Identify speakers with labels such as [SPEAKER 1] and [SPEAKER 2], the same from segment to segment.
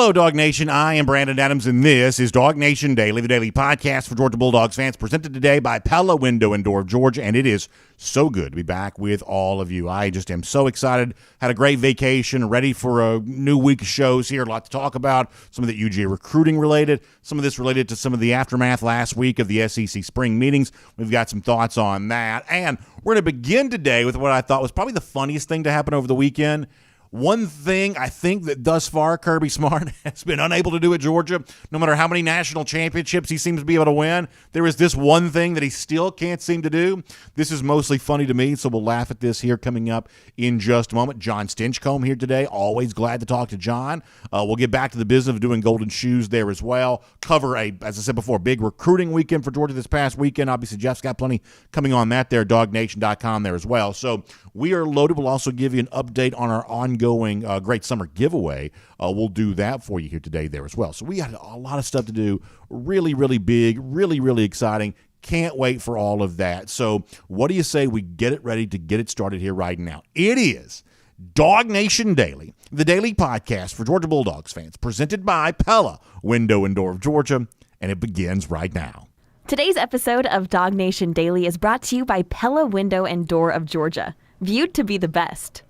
[SPEAKER 1] Hello, Dog Nation. I am Brandon Adams, and this is DawgNation Daily, the daily podcast for Georgia Bulldogs fans, presented today by Pella Window and Door of Georgia, and it is so good to be back with all of you. I just am so excited. Had a great vacation, ready for a new week of shows here. A lot to talk about. Some of the UGA recruiting related, some of this related to some of the aftermath last week of the SEC spring meetings. We've got some thoughts on that, and we're going to begin today with what I thought was probably the funniest thing to happen over the weekend. One thing I think that thus far Kirby Smart has been unable to do at Georgia, no matter how many national championships he seems to be able to win, there is this one thing that he still can't seem to do. This is mostly funny to me, so we'll laugh at this here coming up in just a moment. John Stinchcomb here today. Always glad to talk to John. We'll get back to the business of doing golden shoes there as well. Cover as I said before, big recruiting weekend for Georgia this past weekend. Obviously, Jeff's got plenty coming on that there, DawgNation.com there as well. So we are loaded. We'll also give you an update on our ongoing great summer giveaway. We'll do that for you here today there as well. So we got a lot of stuff to do. Really, really big, really, really exciting. Can't wait for all of that. So what do you say we get it ready to get it started here right now? It is DawgNation Daily, the daily podcast for Georgia Bulldogs fans, presented by Pella, Window and Door of Georgia, and it begins right now.
[SPEAKER 2] Today's episode of DawgNation Daily is brought to you by Pella Window and Door of Georgia, viewed to be the best.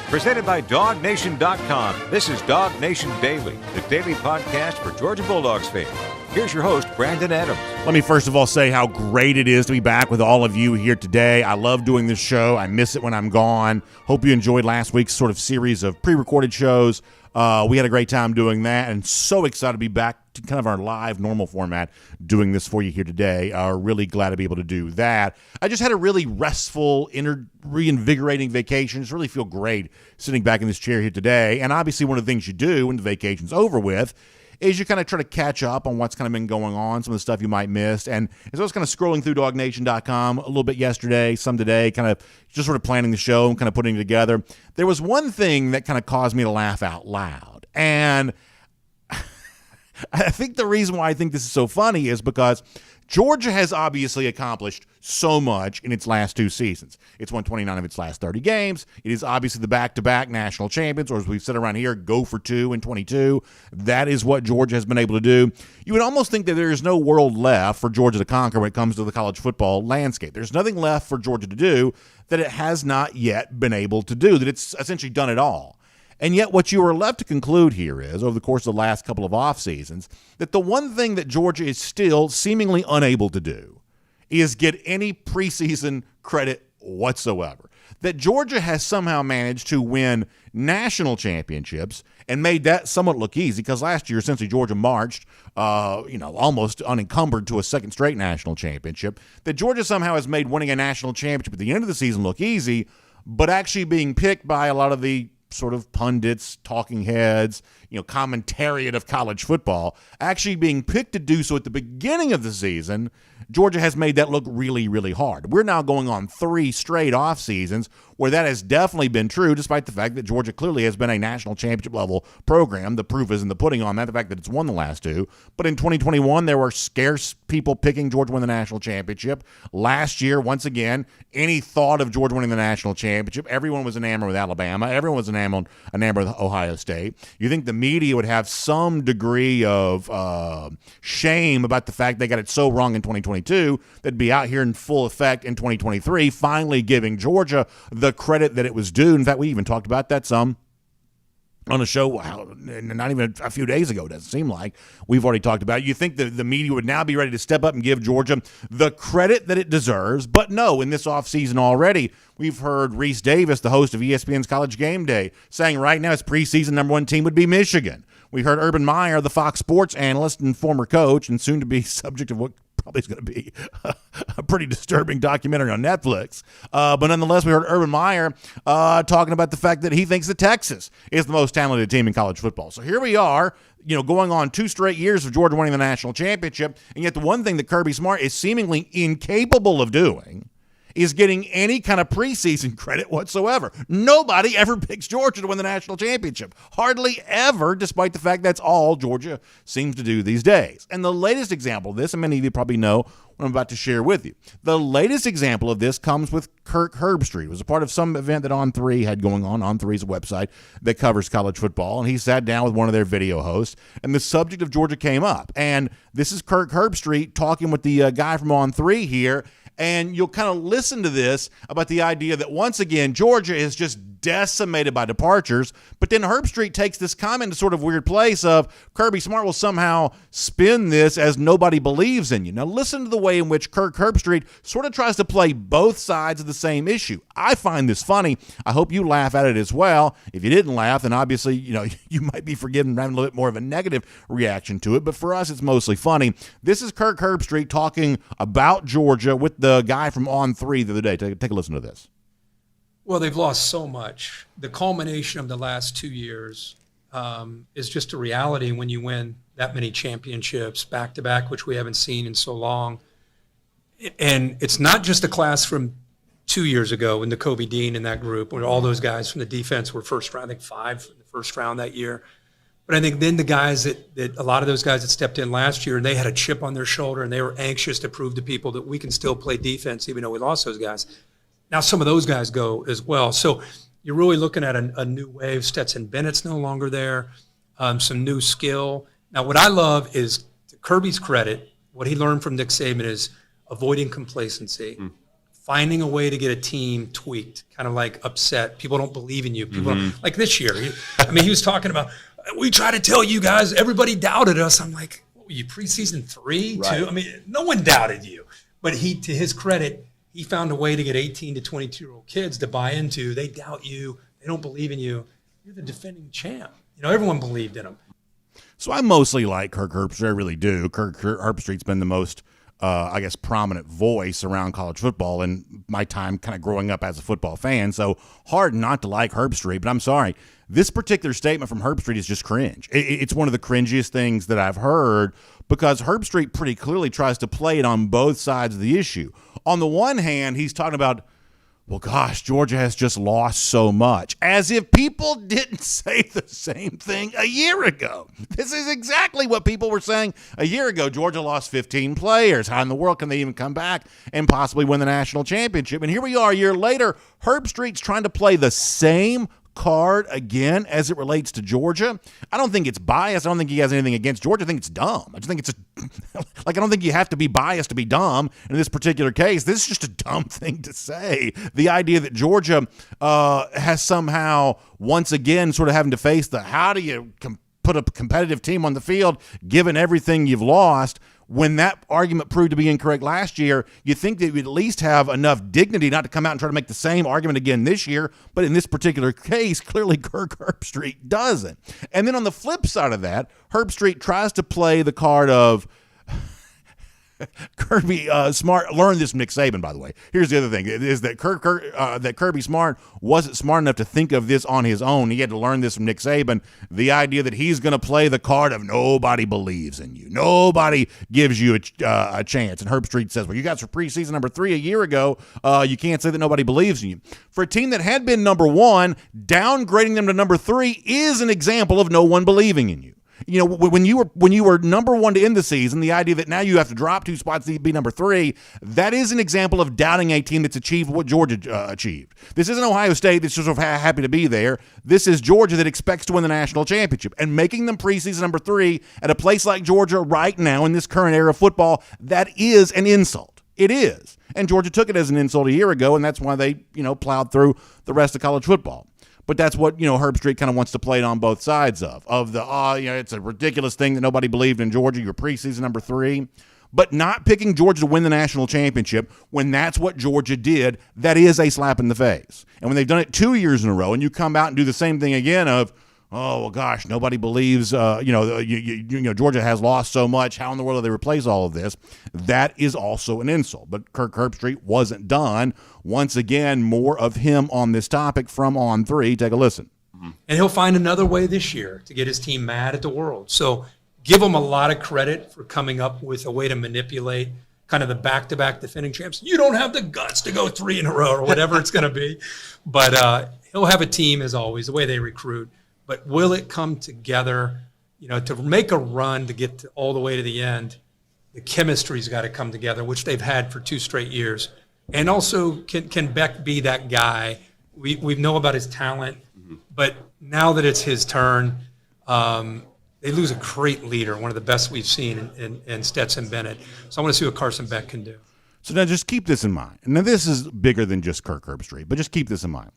[SPEAKER 3] Presented by DawgNation.com, this is DawgNation Daily, the daily podcast for Georgia Bulldogs fans. Here's your host, Brandon Adams.
[SPEAKER 1] Let me first of all say how great it is to be back with all of you here today. I love doing this show. I miss it when I'm gone. Hope you enjoyed last week's sort of series of pre-recorded shows. We had a great time doing that, and so excited to be back to kind of our live, normal format doing this for you here today. Really glad to be able to do that. I just had a really restful, reinvigorating vacation. Just really feel great sitting back in this chair here today. And obviously one of the things you do when the vacation's over with is you kind of try to catch up on what's kind of been going on, some of the stuff you might miss. And as I was kind of scrolling through DawgNation.com a little bit yesterday, some today, kind of just sort of planning the show and kind of putting it together, there was one thing that kind of caused me to laugh out loud. And I think the reason why I think this is so funny is because Georgia has obviously accomplished so much in its last two seasons. It's won 29 of its last 30 games. It is obviously the back-to-back national champions, or as we've said around here, go for two in 22. That is what Georgia has been able to do. You would almost think that there is no world left for Georgia to conquer when it comes to the college football landscape. There's nothing left for Georgia to do that it has not yet been able to do, that it's essentially done it all. And yet what you are left to conclude here is, over the course of the last couple of off seasons, that the one thing that Georgia is still seemingly unable to do is get any preseason credit whatsoever. That Georgia has somehow managed to win national championships and made that somewhat look easy, because last year essentially Georgia marched almost unencumbered to a second straight national championship. That Georgia somehow has made winning a national championship at the end of the season look easy, but actually being picked by a lot of the sort of pundits, talking heads, commentariat of college football, actually being picked to do so at the beginning of the season, Georgia has made that look really, really hard. We're now going on 3 straight off seasons where that has definitely been true, despite the fact that Georgia clearly has been a national championship level program. The proof is in the pudding on that, the fact that it's won the last 2. But in 2021, there were scarce people picking Georgia win the national championship. Last year, once again, any thought of Georgia winning the national championship, everyone was enamored with Alabama. Everyone was enamored with Ohio State. You think the media would have some degree of shame about the fact they got it so wrong in 2022 that'd be out here in full effect in 2023, finally giving Georgia the credit that it was due. In fact, we even talked about that some on a show, not even a few days ago, it doesn't seem like. We've already talked about it. You think the media would now be ready to step up and give Georgia the credit that it deserves, but no, in this offseason already, we've heard Reese Davis, the host of ESPN's College Game Day, saying right now his preseason number 1 team would be Michigan. We heard Urban Meyer, the Fox Sports analyst and former coach, and soon to be subject of what probably is going to be a pretty disturbing documentary on Netflix. But nonetheless, we heard Urban Meyer talking about the fact that he thinks that Texas is the most talented team in college football. So here we are, going on 2 straight years of Georgia winning the national championship, and yet the one thing that Kirby Smart is seemingly incapable of doing is getting any kind of preseason credit whatsoever. Nobody ever picks Georgia to win the national championship. Hardly ever, despite the fact that's all Georgia seems to do these days. And the latest example of this, and many of you probably know what I'm about to share with you. The latest example of this comes with Kirk Herbstreit. It was a part of some event that On3 had going on. On3 is a website that covers college football, and he sat down with one of their video hosts, and the subject of Georgia came up. And this is Kirk Herbstreit talking with the guy from On3 here, and you'll kind of listen to this about the idea that, once again, Georgia is just decimated by departures. But then Herbstreit takes this comment to sort of weird place of Kirby Smart will somehow spin this as nobody believes in you. Now listen to the way in which Kirk Herbstreit sort of tries to play both sides of the same issue. I find this funny. I hope you laugh at it as well. If you didn't laugh, then obviously, you might be forgiven for having a little bit more of a negative reaction to it. But for us, it's mostly funny. This is Kirk Herbstreit talking about Georgia with the guy from On3 the other day. Take a listen to this.
[SPEAKER 4] Well, they've lost so much. The culmination of the last 2 years is just a reality when you win that many championships back-to-back, which we haven't seen in so long. And it's not just a class from 2 years ago when the Kobe Dean and that group, where all those guys from the defense were first round, I think 5 in the first round that year. But I think then the guys that a lot of those guys that stepped in last year, and they had a chip on their shoulder, and they were anxious to prove to people that we can still play defense even though we lost those guys. Now some of those guys go as well. So you're really looking at a new wave. Stetson Bennett's no longer there, some new skill. Now what I love is, to Kirby's credit, what he learned from Nick Saban is avoiding complacency, finding a way to get a team tweaked, kind of like upset. People don't believe in you. People like this year. He was talking about, we try to tell you guys, everybody doubted us. I'm like, what were you, preseason 3, 2? No one doubted you. But to his credit, he found a way to get 18 to 22-year-old kids to buy into. They doubt you. They don't believe in you. You're the defending champ. Everyone believed in him.
[SPEAKER 1] So I mostly like Kirk Herbstreit. I really do. Kirk Herbstreit's been the most, prominent voice around college football in my time kind of growing up as a football fan. So hard not to like Herbstreit, but I'm sorry. This particular statement from Herbstreit is just cringe. It's one of the cringiest things that I've heard, because Herbstreit pretty clearly tries to play it on both sides of the issue. On the one hand, he's talking about, well, gosh, Georgia has just lost so much, as if people didn't say the same thing a year ago. This is exactly what people were saying a year ago. Georgia lost 15 players. How in the world can they even come back and possibly win the national championship? And here we are a year later. Herbstreit's trying to play the same card again as it relates to Georgia. I don't think it's biased. I don't think he has anything against Georgia. I think it's dumb. I just think it's I don't think you have to be biased to be dumb. In this particular case, this is just a dumb thing to say. The idea that Georgia has somehow once again sort of having to face the how do you put a competitive team on the field given everything you've lost. When that argument proved to be incorrect last year, you think that you'd at least have enough dignity not to come out and try to make the same argument again this year. But in this particular case, clearly Kirk Herbstreit doesn't. And then on the flip side of that, Herbstreit tries to play the card of Kirby Smart learned this from Nick Saban, by the way. Here's the other thing, is that that Kirby Smart wasn't smart enough to think of this on his own. He had to learn this from Nick Saban, the idea that he's going to play the card of nobody believes in you. Nobody gives you a chance. And Herbstreit says, well, you guys were preseason number 3 a year ago. You can't say that nobody believes in you. For a team that had been number 1, downgrading them to number 3 is an example of no one believing in you. When you were number 1 to end the season, the idea that now you have to drop 2 spots to be number 3, that is an example of doubting a team that's achieved what Georgia achieved. This isn't Ohio State that's just happy to be there. This is Georgia that expects to win the national championship. And making them preseason number 3 at a place like Georgia right now in this current era of football, that is an insult. It is. And Georgia took it as an insult a year ago, and that's why they, plowed through the rest of college football. But that's what, Herbstreit kind of wants to play it on both sides of the, it's a ridiculous thing that nobody believed in Georgia. You're preseason number 3. But not picking Georgia to win the national championship when that's what Georgia did, that is a slap in the face. And when they've done it 2 years in a row and you come out and do the same thing again of, oh, well, gosh, nobody believes, Georgia has lost so much. How in the world do they replace all of this? That is also an insult. But Kirk Herbstreit wasn't done. Once again, more of him on this topic from On3. Take a listen.
[SPEAKER 4] And he'll find another way this year to get his team mad at the world. So give him a lot of credit for coming up with a way to manipulate kind of the back-to-back defending champs. You don't have the guts to go 3 in a row or whatever it's going to be. But he'll have a team, as always, the way they recruit. But will it come together, to make a run to get all the way to the end? The chemistry's got to come together, which they've had for 2 straight years. And also, can Beck be that guy? We know about his talent, but now that it's his turn, they lose a great leader, one of the best we've seen in Stetson Bennett. So I want to see what Carson Beck can do.
[SPEAKER 1] So now just keep this in mind. Now this is bigger than just Kirk Herbstreit, but just keep this in mind.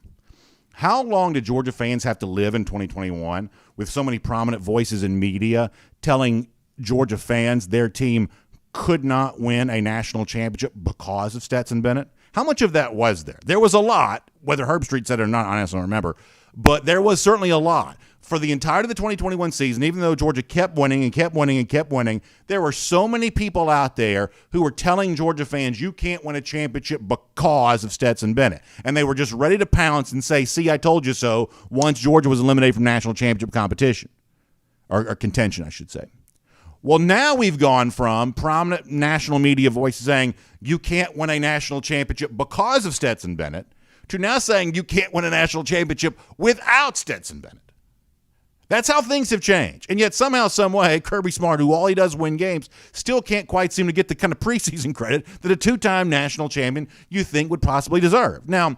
[SPEAKER 1] How long did Georgia fans have to live in 2021 with so many prominent voices in media telling Georgia fans their team could not win a national championship because of Stetson Bennett? How much of that was there? There was a lot, whether Herbstreit said it or not, I honestly don't remember, but there was certainly a lot. For the entirety of the 2021 season, even though Georgia kept winning and kept winning and kept winning, there were so many people out there who were telling Georgia fans, you can't win a championship because of Stetson Bennett. And they were just ready to pounce and say, see, I told you so, once Georgia was eliminated from national championship competition, or contention, I should say. Well, now we've gone from prominent national media voices saying you can't win a national championship because of Stetson Bennett to now saying you can't win a national championship without Stetson Bennett. That's how things have changed. And yet somehow, some way, Kirby Smart, who all he does is win games, still can't quite seem to get the kind of preseason credit that a 2-time national champion you think would possibly deserve. Now,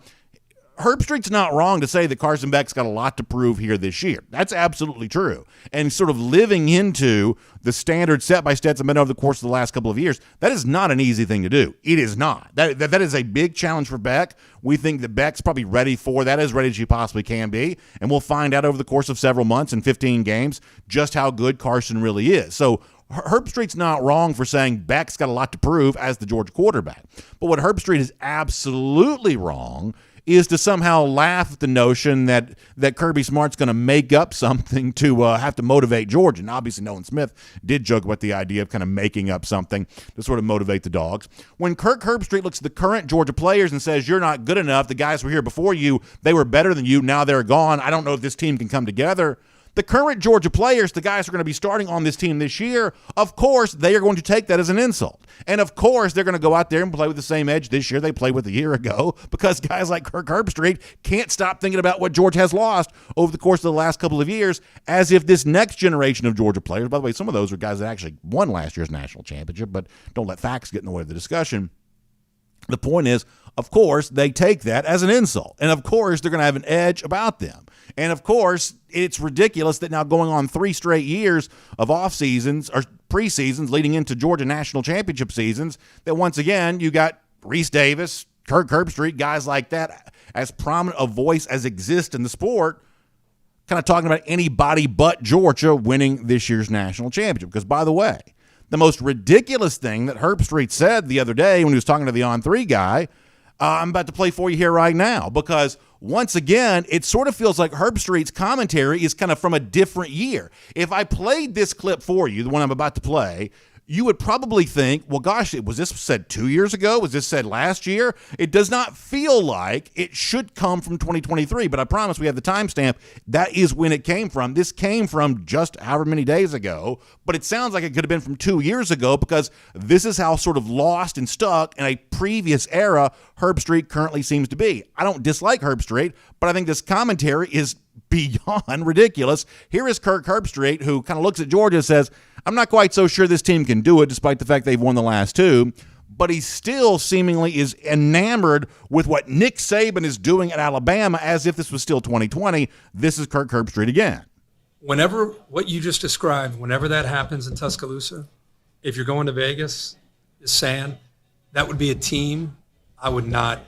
[SPEAKER 1] Herbstreit's not wrong to say that Carson Beck's got a lot to prove here this year. That's absolutely true. And sort of living into the standard set by Stetson Bennett over the course of the last couple of years, that is not an easy thing to do. It is not. That is a big challenge for Beck. We think that Beck's probably ready for that, as ready as she possibly can be. And we'll find out over the course of several months and 15 games just how good Carson really is. So Herbstreit's not wrong for saying Beck's got a lot to prove as the Georgia quarterback. But what Herbstreit is absolutely wrong is to somehow laugh at the notion that Kirby Smart's going to make up something to have to motivate Georgia. And obviously Nolan Smith did joke about the idea of kind of making up something to sort of motivate the Dogs. When Kirk Herbstreit looks at the current Georgia players and says, you're not good enough, the guys who were here before you, they were better than you, now they're gone, I don't know if this team can come together. The current Georgia players, the guys who are going to be starting on this team this year, of course, they are going to take that as an insult. And of course, they're going to go out there and play with the same edge this year they played with a year ago, because guys like Kirk Herbstreit can't stop thinking about what Georgia has lost over the course of the last couple of years, as if this next generation of Georgia players, by the way, some of those are guys that actually won last year's national championship, but don't let facts get in the way of the discussion. The point is, of course, they take that as an insult. And of course, they're going to have an edge about them. And of course, it's ridiculous that now going on 3 straight years of off seasons or preseasons leading into Georgia national championship seasons, that once again, you got Reese Davis, Kirk Herbstreit, guys like that, as prominent a voice as exists in the sport, kind of talking about anybody but Georgia winning this year's national championship. Because, by the way, the most ridiculous thing that Herbstreit said the other day when he was talking to the On3 guy, I'm about to play for you here right now, because once again, it sort of feels like Herbstreit's commentary is kind of from a different year. If I played this clip for you, the one I'm about to play, you would probably think, well, gosh, was this said 2 years ago? Was this said last year? It does not feel like it should come from 2023, but I promise we have the timestamp. That is when it came from. This came from just however many days ago, but it sounds like it could have been from 2 years ago, because this is how sort of lost and stuck in a previous era Herbstreit currently seems to be. I don't dislike Herbstreit, but I think this commentary is beyond ridiculous. Here is Kirk Herbstreit, who kind of looks at Georgia and says, I'm not quite so sure this team can do it, despite the fact they've won the last 2, but he still seemingly is enamored with what Nick Saban is doing at Alabama, as if this was still 2020. This is Kirk Herbstreit again.
[SPEAKER 4] Whenever what you just described, whenever that happens in Tuscaloosa, if you're going to Vegas, is sand, that would be a team I would not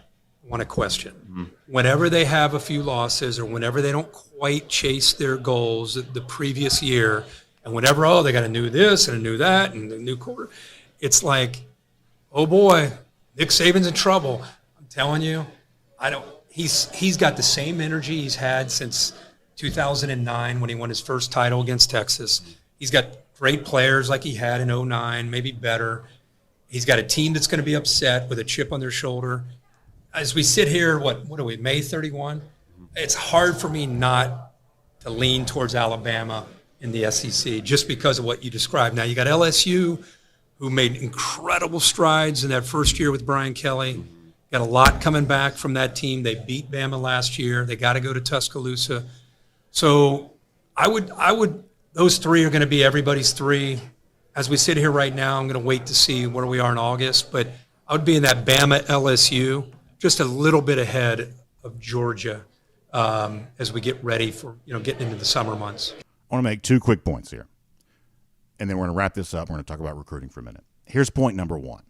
[SPEAKER 4] want to question. Whenever they have a few losses, or whenever they don't quite chase their goals the previous year, and whenever, they got a new this and a new that and a new quarter, it's like, oh boy, Nick Saban's in trouble. I'm telling you, he's got the same energy he's had since 2009 when he won his first title against Texas. He's got great players like he had in 2009, maybe better. He's got a team that's going to be upset with a chip on their shoulder. As we sit here, what are we, May 31? It's hard for me not to lean towards Alabama in the SEC just because of what you described. Now, you got LSU, who made incredible strides in that first year with Brian Kelly. Got a lot coming back from that team. They beat Bama last year. They got to go to Tuscaloosa. So I would. Those three are going to be everybody's three. As we sit here right now, I'm going to wait to see where we are in August. But I would be in that Bama LSU, just a little bit ahead of Georgia as we get ready for getting into the summer months.
[SPEAKER 1] I want to make two quick points here, and then we're going to wrap this up. We're going to talk about recruiting for a minute. Here's point number one.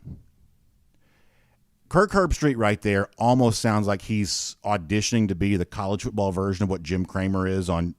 [SPEAKER 1] Kirk Herbstreit right there almost sounds like he's auditioning to be the college football version of what Jim Cramer is on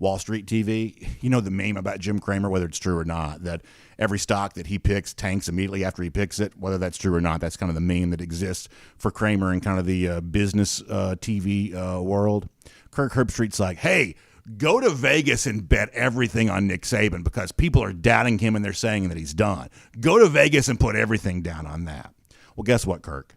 [SPEAKER 1] Wall Street TV. You know the meme about Jim Cramer, whether it's true or not, that every stock that he picks tanks immediately after he picks it, whether that's true or not. That's kind of the meme that exists for Cramer in kind of the business TV world. Kirk Herbstreit's like, hey, go to Vegas and bet everything on Nick Saban because people are doubting him and they're saying that he's done. Go to Vegas and put everything down on that. Well, guess what, Kirk?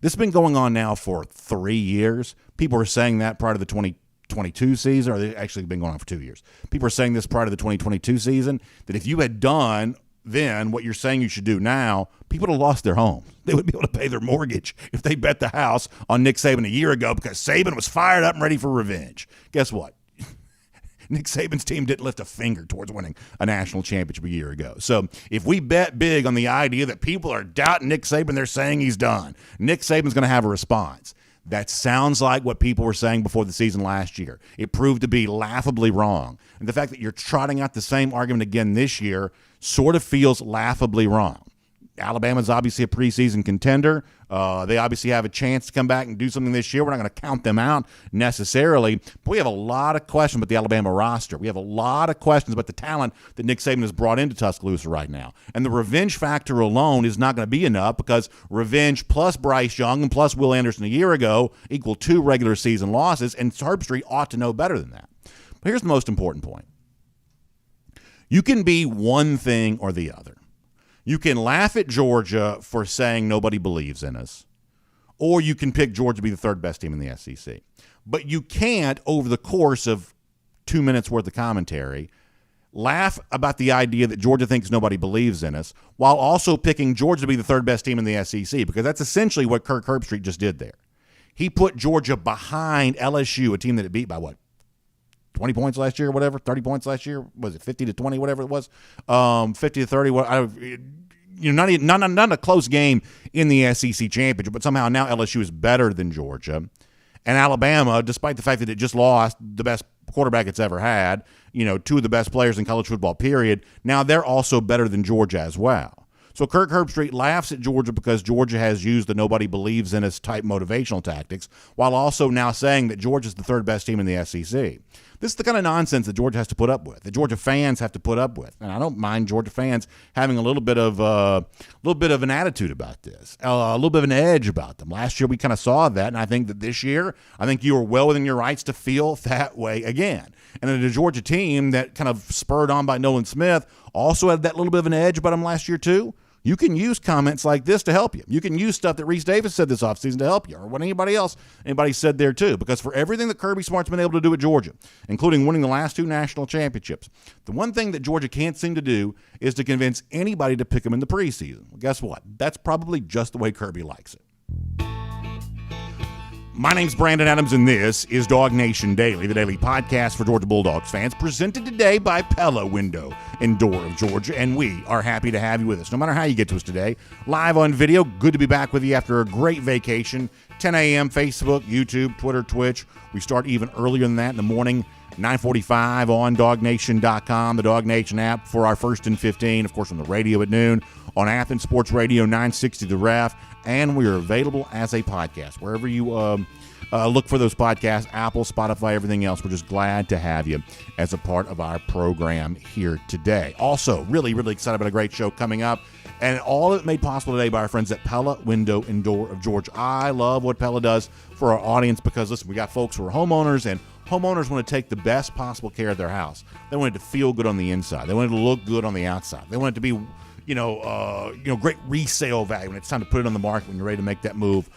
[SPEAKER 1] This has been going on now for 3 years. People are saying that prior to the 2022 season, or they actually been going on for 2 years. People are saying this prior to the 2022 season, that if you had done then what you're saying you should do now, people would have lost their home. They would be able to pay their mortgage if they bet the house on Nick Saban a year ago because Saban was fired up and ready for revenge. Guess what? Nick Saban's team didn't lift a finger towards winning a national championship a year ago. So if we bet big on the idea that people are doubting Nick Saban, they're saying he's done, Nick Saban's going to have a response. That sounds like what people were saying before the season last year. It proved to be laughably wrong. And the fact that you're trotting out the same argument again this year sort of feels laughably wrong. Alabama's obviously a preseason contender. They obviously have a chance to come back and do something this year. We're not going to count them out necessarily. But we have a lot of questions about the Alabama roster. We have a lot of questions about the talent that Nick Saban has brought into Tuscaloosa right now. And the revenge factor alone is not going to be enough because revenge plus Bryce Young and plus Will Anderson a year ago equal 2 regular season losses, and Herbstreit ought to know better than that. But here's the most important point. You can be one thing or the other. You can laugh at Georgia for saying nobody believes in us, or you can pick Georgia to be the third best team in the SEC. But you can't, over the course of 2 minutes worth of commentary, laugh about the idea that Georgia thinks nobody believes in us while also picking Georgia to be the third best team in the SEC, because that's essentially what Kirk Herbstreit just did there. He put Georgia behind LSU, a team that it beat by what? 20 points last year or whatever, 30 points last year, was it 50 to 20, whatever it was, 50 to 30, not a close game in the SEC championship, but somehow now LSU is better than Georgia. And Alabama, despite the fact that it just lost the best quarterback it's ever had, 2 of the best players in college football, period, now they're also better than Georgia as well. So Kirk Herbstreit laughs at Georgia because Georgia has used the nobody believes in us type motivational tactics, while also now saying that Georgia's the third best team in the SEC. This is the kind of nonsense that Georgia has to put up with, that Georgia fans have to put up with. And I don't mind Georgia fans having a little bit of an attitude about this, a little bit of an edge about them. Last year we kind of saw that, and I think that this year, I think you are well within your rights to feel that way again. And then the Georgia team that kind of spurred on by Nolan Smith also had that little bit of an edge about them last year too. You can use comments like this to help you. You can use stuff that Reese Davis said this offseason to help you, or what anybody said there too. Because for everything that Kirby Smart's been able to do at Georgia, including winning the last 2 national championships, the one thing that Georgia can't seem to do is to convince anybody to pick them in the preseason. Well, guess what? That's probably just the way Kirby likes it. My name's Brandon Adams, and this is DawgNation Daily, the daily podcast for Georgia Bulldogs fans, presented today by Pella Window and Door of Georgia, and we are happy to have you with us, no matter how you get to us today. Live on video, good to be back with you after a great vacation. 10 a.m., Facebook, YouTube, Twitter, Twitch. We start even earlier than that in the morning, 9:45 on DawgNation.com, the DawgNation app for our 1st and 15, of course on the radio at noon, on Athens Sports Radio 960 The Ref, and we are available as a podcast. Wherever you look for those podcasts, Apple, Spotify, everything else, we're just glad to have you as a part of our program here today. Also, really, really excited about a great show coming up, and all of it made possible today by our friends at Pella Window and Door of Georgia. I love what Pella does for our audience because, listen, we got folks who are homeowners, and homeowners want to take the best possible care of their house. They want it to feel good on the inside. They want it to look good on the outside. They want it to be great resale value when it's time to put it on the market when you're ready to make that move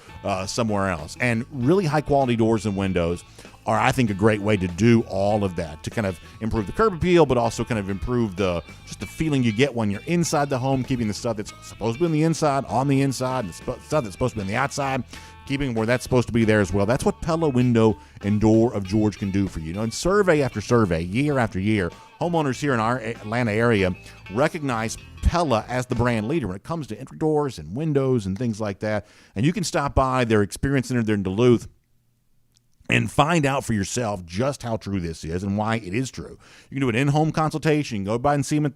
[SPEAKER 1] somewhere else. And really high quality doors and windows are, I think, a great way to do all of that, to kind of improve the curb appeal, but also kind of improve just the feeling you get when you're inside the home, keeping the stuff that's supposed to be on the inside, and the stuff that's supposed to be on the outside, keeping where that's supposed to be there as well. That's what Pella Window and Door of Georgia can do for you. And survey after survey, year after year, homeowners here in our Atlanta area recognize Pella as the brand leader when it comes to entry doors and windows and things like that. And you can stop by their Experience Center there in Duluth and find out for yourself just how true this is and why it is true. You can do an in-home consultation. You can go by and see them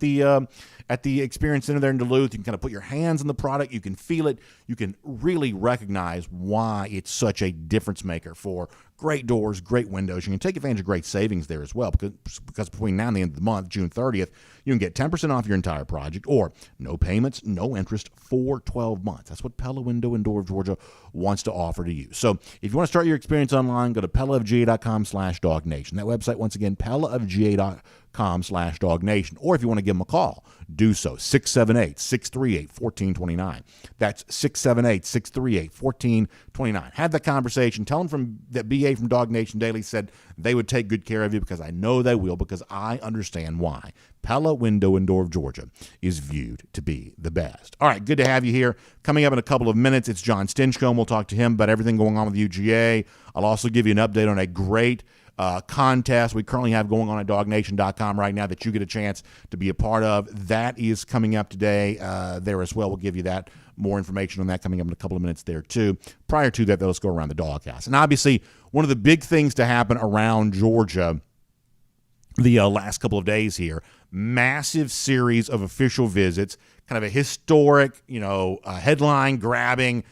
[SPEAKER 1] at the Experience Center there in Duluth. You can kind of put your hands on the product. You can feel it. You can really recognize why it's such a difference maker for great doors, great windows. You can take advantage of great savings there as well, because between now and the end of the month, June 30th, you can get 10% off your entire project, or no payments, no interest for 12 months. That's what Pella Window and Door of Georgia wants to offer to you. So if you want to start your experience online, go to PellaofGA.com/DawgNation. That website, once again, PellaofGA.com/DawgNation. Or if you want to give them a call, do so, 678-638-1429. That's 678-638-1429. Have that conversation. Tell them that BA from DawgNation Daily said they would take good care of you, because I know they will, because I understand why. Pella Window and Door of Georgia is viewed to be the best. All right, good to have you here. Coming up in a couple of minutes, it's John Stinchcomb. We'll talk to him about everything going on with UGA. I'll also give you an update on a great contest we currently have going on at DawgNation.com right now that you get a chance to be a part of. That is coming up today there as well. We'll give you that, more information on that coming up in a couple of minutes there too. Prior to that, though, let's go around the Dawghouse. And obviously, one of the big things to happen around Georgia the last couple of days here, massive series of official visits, kind of a historic, headline-grabbing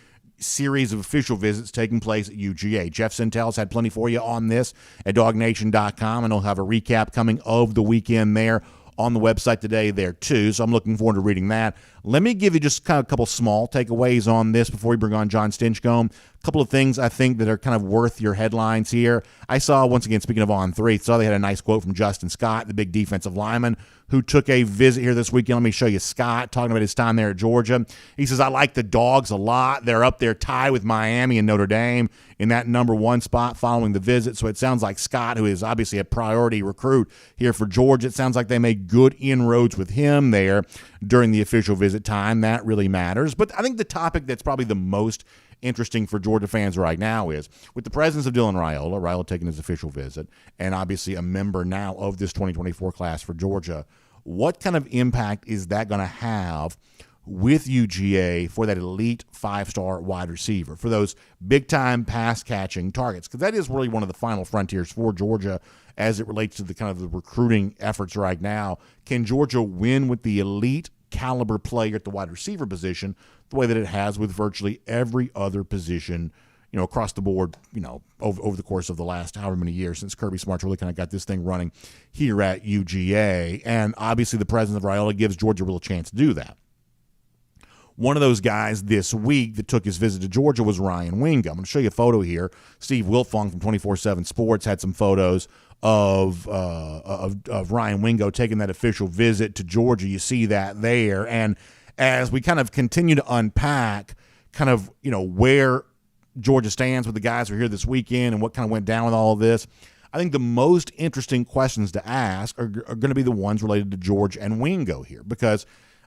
[SPEAKER 1] series of official visits taking place at UGA. Jeff Sintel's had plenty for you on this at DawgNation.com, and he'll have a recap coming of the weekend there on the website today there too, so I'm looking forward to reading that. Let me give you just kind of a couple small takeaways on this before we bring on John Stinchcomb. A couple of things I think that are kind of worth your headlines here. I saw, once again, speaking of On 3, they had a nice quote from Justin Scott, the big defensive lineman, who took a visit here this weekend. Let me show you Scott talking about his time there at Georgia. He says, I like the Dogs a lot. They're up there tied with Miami and Notre Dame in that number one spot following the visit. So it sounds like Scott, who is obviously a priority recruit here for Georgia, it sounds like they made good inroads with him there during the official visit time. That really matters. But I think the topic that's probably the most interesting for Georgia fans right now is, with the presence of Dylan Raiola taking his official visit, and obviously a member now of this 2024 class for Georgia, what kind of impact is that going to have with UGA for that elite five-star wide receiver, for those big-time pass-catching targets? Because that is really one of the final frontiers for Georgia as it relates to the kind of the recruiting efforts right now. Can Georgia win with the elite caliber player at the wide receiver position the way that it has with virtually every other position, across the board, over the course of the last however many years since Kirby Smart really kind of got this thing running here at UGA? And obviously the presence of Raiola gives Georgia a real chance to do that. One of those guys this week that took his visit to Georgia was Ryan Wingo. I'm going to show you a photo here. Steve Wiltfong from 24/7 Sports had some photos of Ryan Wingo taking that official visit to Georgia. You see that there. And as we kind of continue to unpack kind of, where Georgia stands with the guys who are here this weekend and what kind of went down with all of this, I think the most interesting questions to ask are going to be the ones related to George and Wingo here, because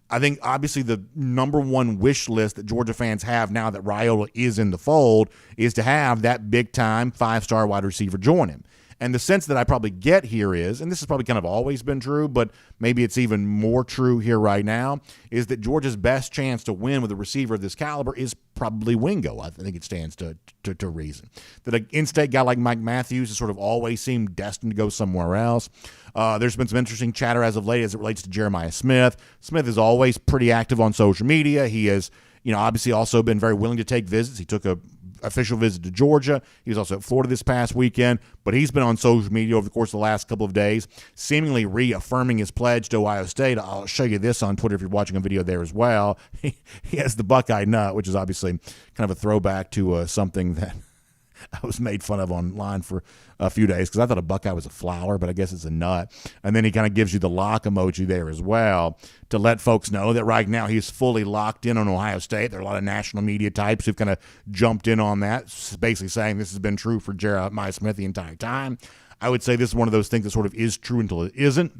[SPEAKER 1] I think obviously the number one wish list that Georgia fans have now that Raiola is in the fold is to have that big-time five-star wide receiver join him. And the sense that I probably get here is, and this has probably kind of always been true, but maybe it's even more true here right now, is that Georgia's best chance to win with a receiver of this caliber is probably Wingo. I think it stands to reason. That an in-state guy like Mike Matthews has sort of always seemed destined to go somewhere else. There's been some interesting chatter as of late as it relates to Jeremiah Smith. Smith is always pretty active on social media. He has, obviously also been very willing to take visits. He took a official visit to Georgia. He was also at Florida this past weekend, but he's been on social media over the course of the last couple of days, seemingly reaffirming his pledge to Ohio State. I'll show you this on Twitter if you're watching a video there as well. He has the Buckeye nut, which is obviously kind of a throwback to something that I was made fun of online for a few days because I thought a Buckeye was a flower, but I guess it's a nut. And then he kind of gives you the lock emoji there as well to let folks know that right now he's fully locked in on Ohio State. There are a lot of national media types who've kind of jumped in on that, basically saying this has been true for Jeremiah Smith the entire time. I would say this is one of those things that sort of is true until it isn't.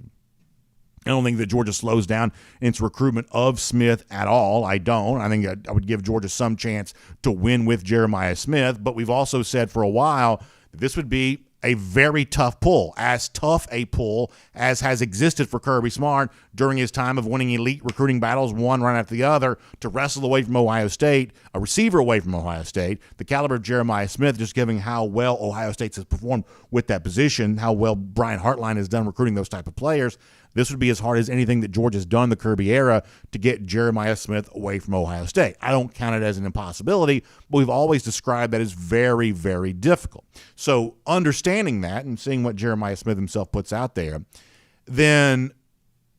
[SPEAKER 1] I don't think that Georgia slows down in its recruitment of Smith at all. I don't. I think I would give Georgia some chance to win with Jeremiah Smith, but we've also said for a while that this would be a very tough pull, as tough a pull as has existed for Kirby Smart during his time of winning elite recruiting battles, one right after the other, to wrestle away from Ohio State, a receiver away from Ohio State, the caliber of Jeremiah Smith, just giving how well Ohio State has performed with that position, how well Brian Hartline has done recruiting those type of players. This would be as hard as anything that Georgia's done the Kirby era to get Jeremiah Smith away from Ohio State. I don't count it as an impossibility, but we've always described that as very, very difficult. So understanding that and seeing what Jeremiah Smith himself puts out there, then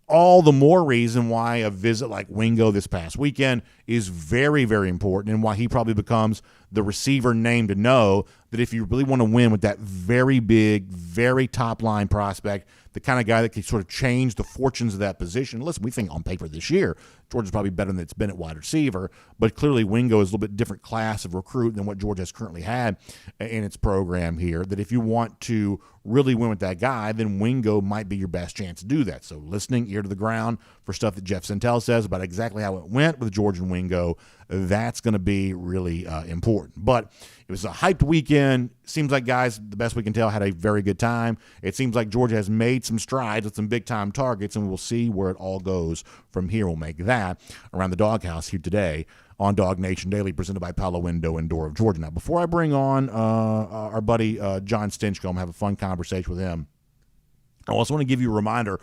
[SPEAKER 1] all the more reason why a visit like Wingo this past weekend is very, very important, and why he probably becomes the receiver name to know that if you really want to win with that very big, very top-line prospect, the kind of guy that can sort of change the fortunes of that position. Listen, we think on paper this year, Georgia's probably better than it's been at wide receiver, but clearly Wingo is a little bit different class of recruit than what Georgia has currently had in its program here, that if you want to really win with that guy, then Wingo might be your best chance to do that. So listening, ear to the ground for stuff that Jeff Sentell says about exactly how it went with Georgia and Wingo, that's going to be really important. But it was a hyped weekend. Seems like guys, the best we can tell, had a very good time. It seems like Georgia has made some strides with some big-time targets, and we'll see where it all goes from here. We'll make that around the Dawghouse here today on DawgNation Daily, presented by Pella Window and Door of Georgia. Now, before I bring on our buddy John Stinchcomb, have a fun conversation with him, I also want to give you a reminder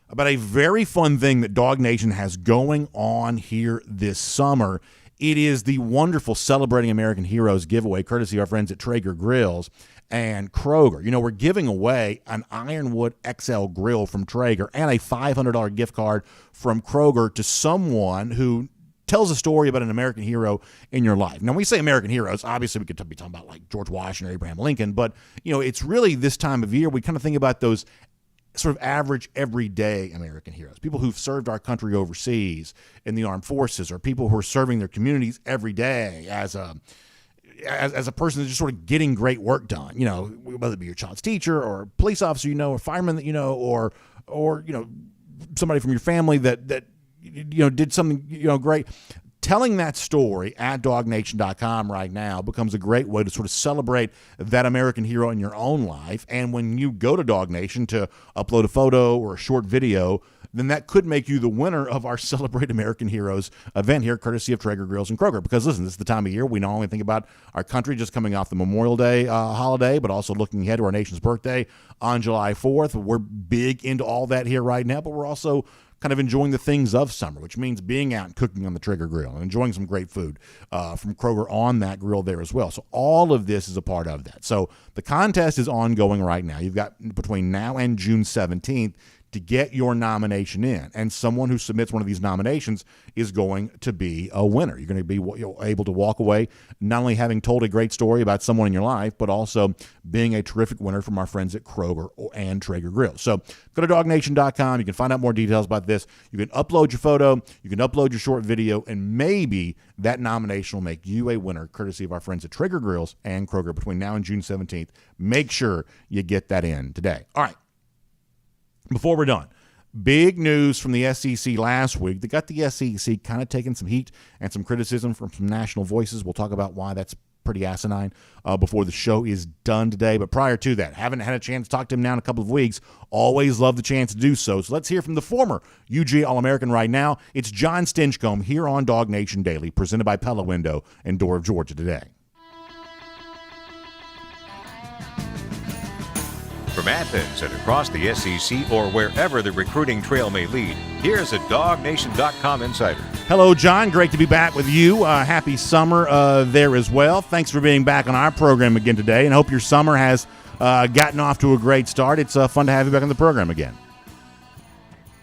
[SPEAKER 1] about a very fun thing that DawgNation has going on here this summer. It is the wonderful Celebrating American Heroes giveaway, courtesy of our friends at Traeger Grills and Kroger. You know, we're giving away an Ironwood XL grill from Traeger and a $500 gift card from Kroger to someone who tells a story about an American hero in your life. Now, when we say American heroes, obviously we could be talking about like George Washington or Abraham Lincoln, but, you know, it's really this time of year we kind of think about those sort of average, everyday American heroes, people who've served our country overseas in the armed forces, or people who are serving their communities every day as a person that's just sort of getting great work done, you know, whether it be your child's teacher or police officer, you know, or fireman that you know, or you know, somebody from your family that you know did something, you know, great. Telling that story at DawgNation.com right now becomes a great way to sort of celebrate that American hero in your own life. And when you go to DawgNation to upload a photo or a short video, then that could make you the winner of our Celebrate American Heroes event here, courtesy of Traeger Grills and Kroger. Because, listen, this is the time of year we not only think about our country just coming off the Memorial Day holiday, but also looking ahead to our nation's birthday on July 4th. We're big into all that here right now, but we're also kind of enjoying the things of summer, which means being out and cooking on the Traeger Grill and enjoying some great food from Kroger on that grill there as well. So all of this is a part of that. So the contest is ongoing right now. You've got between now and June 17th to get your nomination in, and someone who submits one of these nominations is going to be a winner. You're going to be able to walk away not only having told a great story about someone in your life, but also being a terrific winner from our friends at Kroger and Traeger Grill. So go to DawgNation.com. You can find out more details about this. You can upload your photo. You can upload your short video, and maybe that nomination will make you a winner, courtesy of our friends at Traeger Grills and Kroger between now and June 17th. Make sure you get that in today. All right. Before we're done, big news from the SEC last week. They got the SEC kind of taking some heat and some criticism from some national voices. We'll talk about why that's pretty asinine before the show is done today. But prior to that, haven't had a chance to talk to him now in a couple of weeks. Always love the chance to do so. So let's hear from the former UGA All-American right now. It's John Stinchcomb here on DawgNation Daily, presented by Pella Window and Door of Georgia today.
[SPEAKER 3] From Athens and across the SEC or wherever the recruiting trail may lead, here's a DawgNation.com insider.
[SPEAKER 1] Hello, John. Great to be back with you. Happy summer there as well. Thanks for being back on our program again today, and hope your summer has gotten off to a great start. It's fun to have you back on the program again.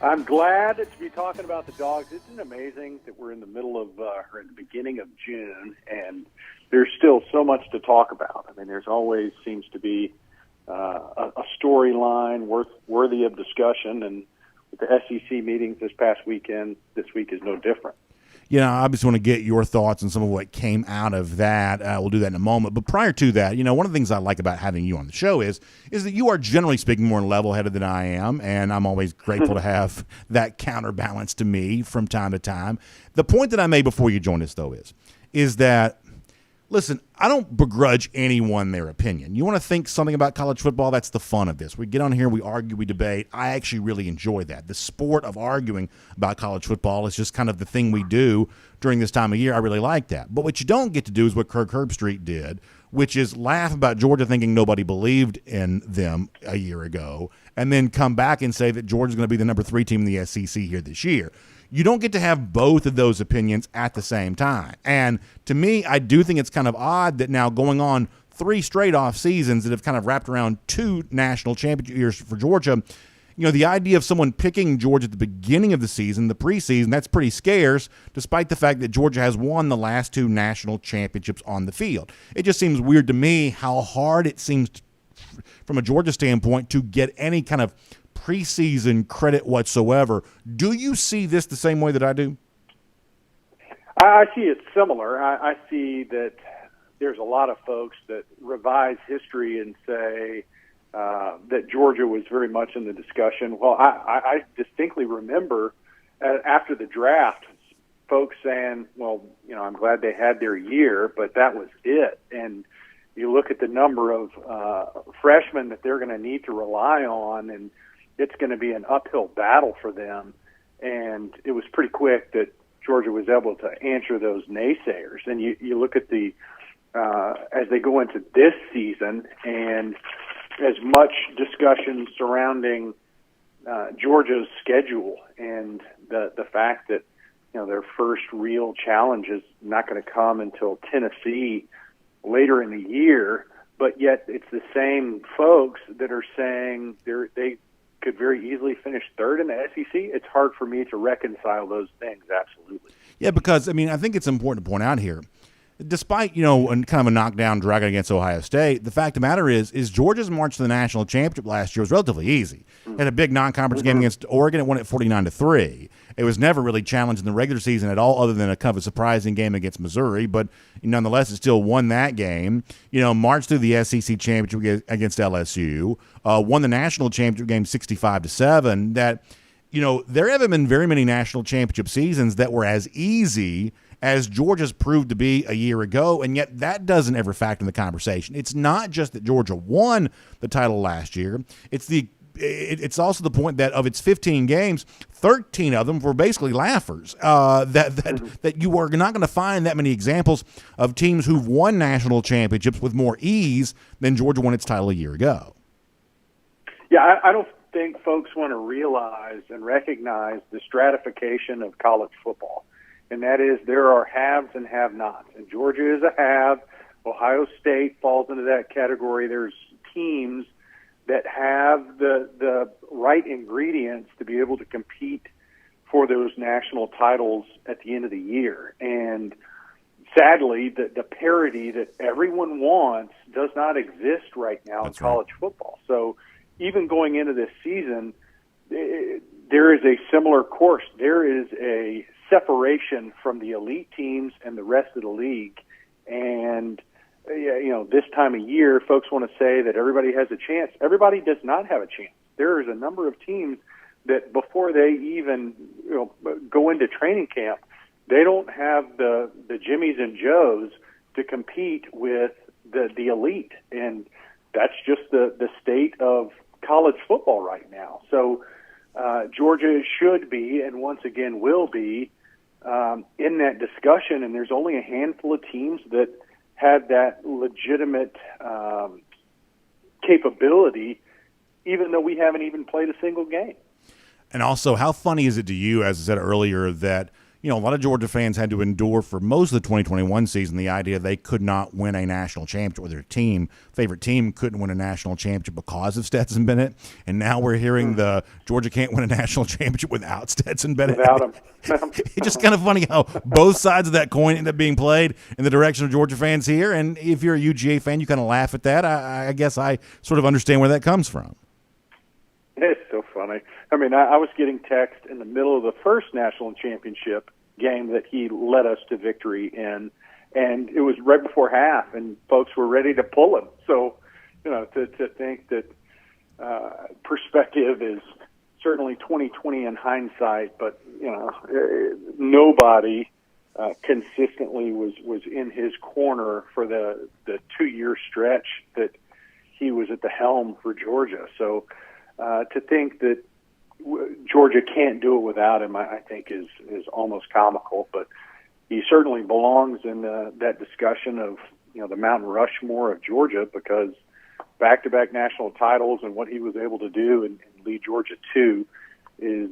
[SPEAKER 5] I'm glad to be talking about the Dogs. Isn't it amazing that we're in the middle of, or in the beginning of June, and there's still so much to talk about. I mean, there's always seems to be a storyline worthy of discussion, and with the SEC meetings this past weekend, this week is no different.
[SPEAKER 1] I just want to get your thoughts on some of what came out of that. We'll do that in a moment. But prior to that, one of the things I like about having you on the show is that you are generally speaking more level-headed than I am, and I'm always grateful to have that counterbalance to me from time to time. The point that I made before you joined us, though, is that, listen, I don't begrudge anyone their opinion. You want to think something about college football? That's the fun of this. We get on here, we argue, we debate. I actually really enjoy that. The sport of arguing about college football is just kind of the thing we do during this time of year. I really like that. But what you don't get to do is what Kirk Herbstreit did, which is laugh about Georgia thinking nobody believed in them a year ago, and then come back and say that Georgia's going to be the number 3 team in the SEC here this year. You don't get to have both of those opinions at the same time. And to me, I do think it's kind of odd that now going on 3 straight off seasons that have kind of wrapped around 2 national championship years for Georgia, the idea of someone picking Georgia at the beginning of the season, the preseason, that's pretty scarce, despite the fact that Georgia has won the last 2 national championships on the field. It just seems weird to me how hard it seems from a Georgia standpoint to get any kind of preseason credit whatsoever. Do you see this the same way that I do?
[SPEAKER 5] I see it similar. I see that there's a lot of folks that revise history and say that Georgia was very much in the discussion. Well, I distinctly remember after the draft, folks saying, well, I'm glad they had their year, but that was it. And you look at the number of freshmen that they're going to need to rely on, and it's going to be an uphill battle for them. And it was pretty quick that Georgia was able to answer those naysayers. And you look at as they go into this season, and as much discussion surrounding Georgia's schedule and the fact that their first real challenge is not going to come until Tennessee later in the year, but yet it's the same folks that are saying they could very easily finish 3rd in the SEC. It's hard for me to reconcile those things, absolutely.
[SPEAKER 1] Yeah, because, I think it's important to point out here, despite, kind of a knockdown dragon against Ohio State, the fact of the matter is Georgia's march to the national championship last year was relatively easy. It had a big non-conference game against Oregon. It won at 49-3. It was never really challenged in the regular season at all, other than a kind of a surprising game against Missouri. But nonetheless, it still won that game. Marched through the SEC championship against LSU. Won the national championship game 65-7. That, there haven't been very many national championship seasons that were as easy as Georgia's proved to be a year ago, and yet that doesn't ever factor in the conversation. It's not just that Georgia won the title last year. It's also the point that of its 15 games, 13 of them were basically laughers. That you are not going to find that many examples of teams who've won national championships with more ease than Georgia won its title a year ago.
[SPEAKER 5] Yeah, I don't think folks want to realize and recognize the stratification of college football. And that is, there are haves and have-nots. And Georgia is a have. Ohio State falls into that category. There's teams that have the right ingredients to be able to compete for those national titles at the end of the year. And sadly, the parity that everyone wants does not exist right now in college football. So even going into this season, there is a similar course. There is a separation from the elite teams and the rest of the league. And, this time of year, folks want to say that everybody has a chance. Everybody does not have a chance. There is a number of teams that before they even go into training camp, they don't have the Jimmies and Joes to compete with the elite. And that's just the state of college football right now. So Georgia should be, and once again will be, in that discussion, and there's only a handful of teams that had that legitimate capability, even though we haven't even played a single game.
[SPEAKER 1] And also, how funny is it to you, as I said earlier, that a lot of Georgia fans had to endure for most of the 2021 season the idea they could not win a national championship, or their favorite team couldn't win a national championship because of Stetson Bennett. And now we're hearing the Georgia can't win a national championship without Stetson Bennett.
[SPEAKER 5] Without him.
[SPEAKER 1] It's just kind of funny how both sides of that coin end up being played in the direction of Georgia fans here. And if you're a UGA fan, you kind of laugh at that. I guess I sort of understand where that comes from.
[SPEAKER 5] It's so funny. I mean, I was getting text in the middle of the first national championship game that he led us to victory in, and it was right before half, and folks were ready to pull him. So, to think that perspective is certainly 2020 in hindsight, but nobody consistently was in his corner for the 2-year stretch that he was at the helm for Georgia. So to think that Georgia can't do it without him, I think is almost comical. But he certainly belongs in that discussion of the Mount Rushmore of Georgia, because back-to-back national titles and what he was able to do and lead Georgia to is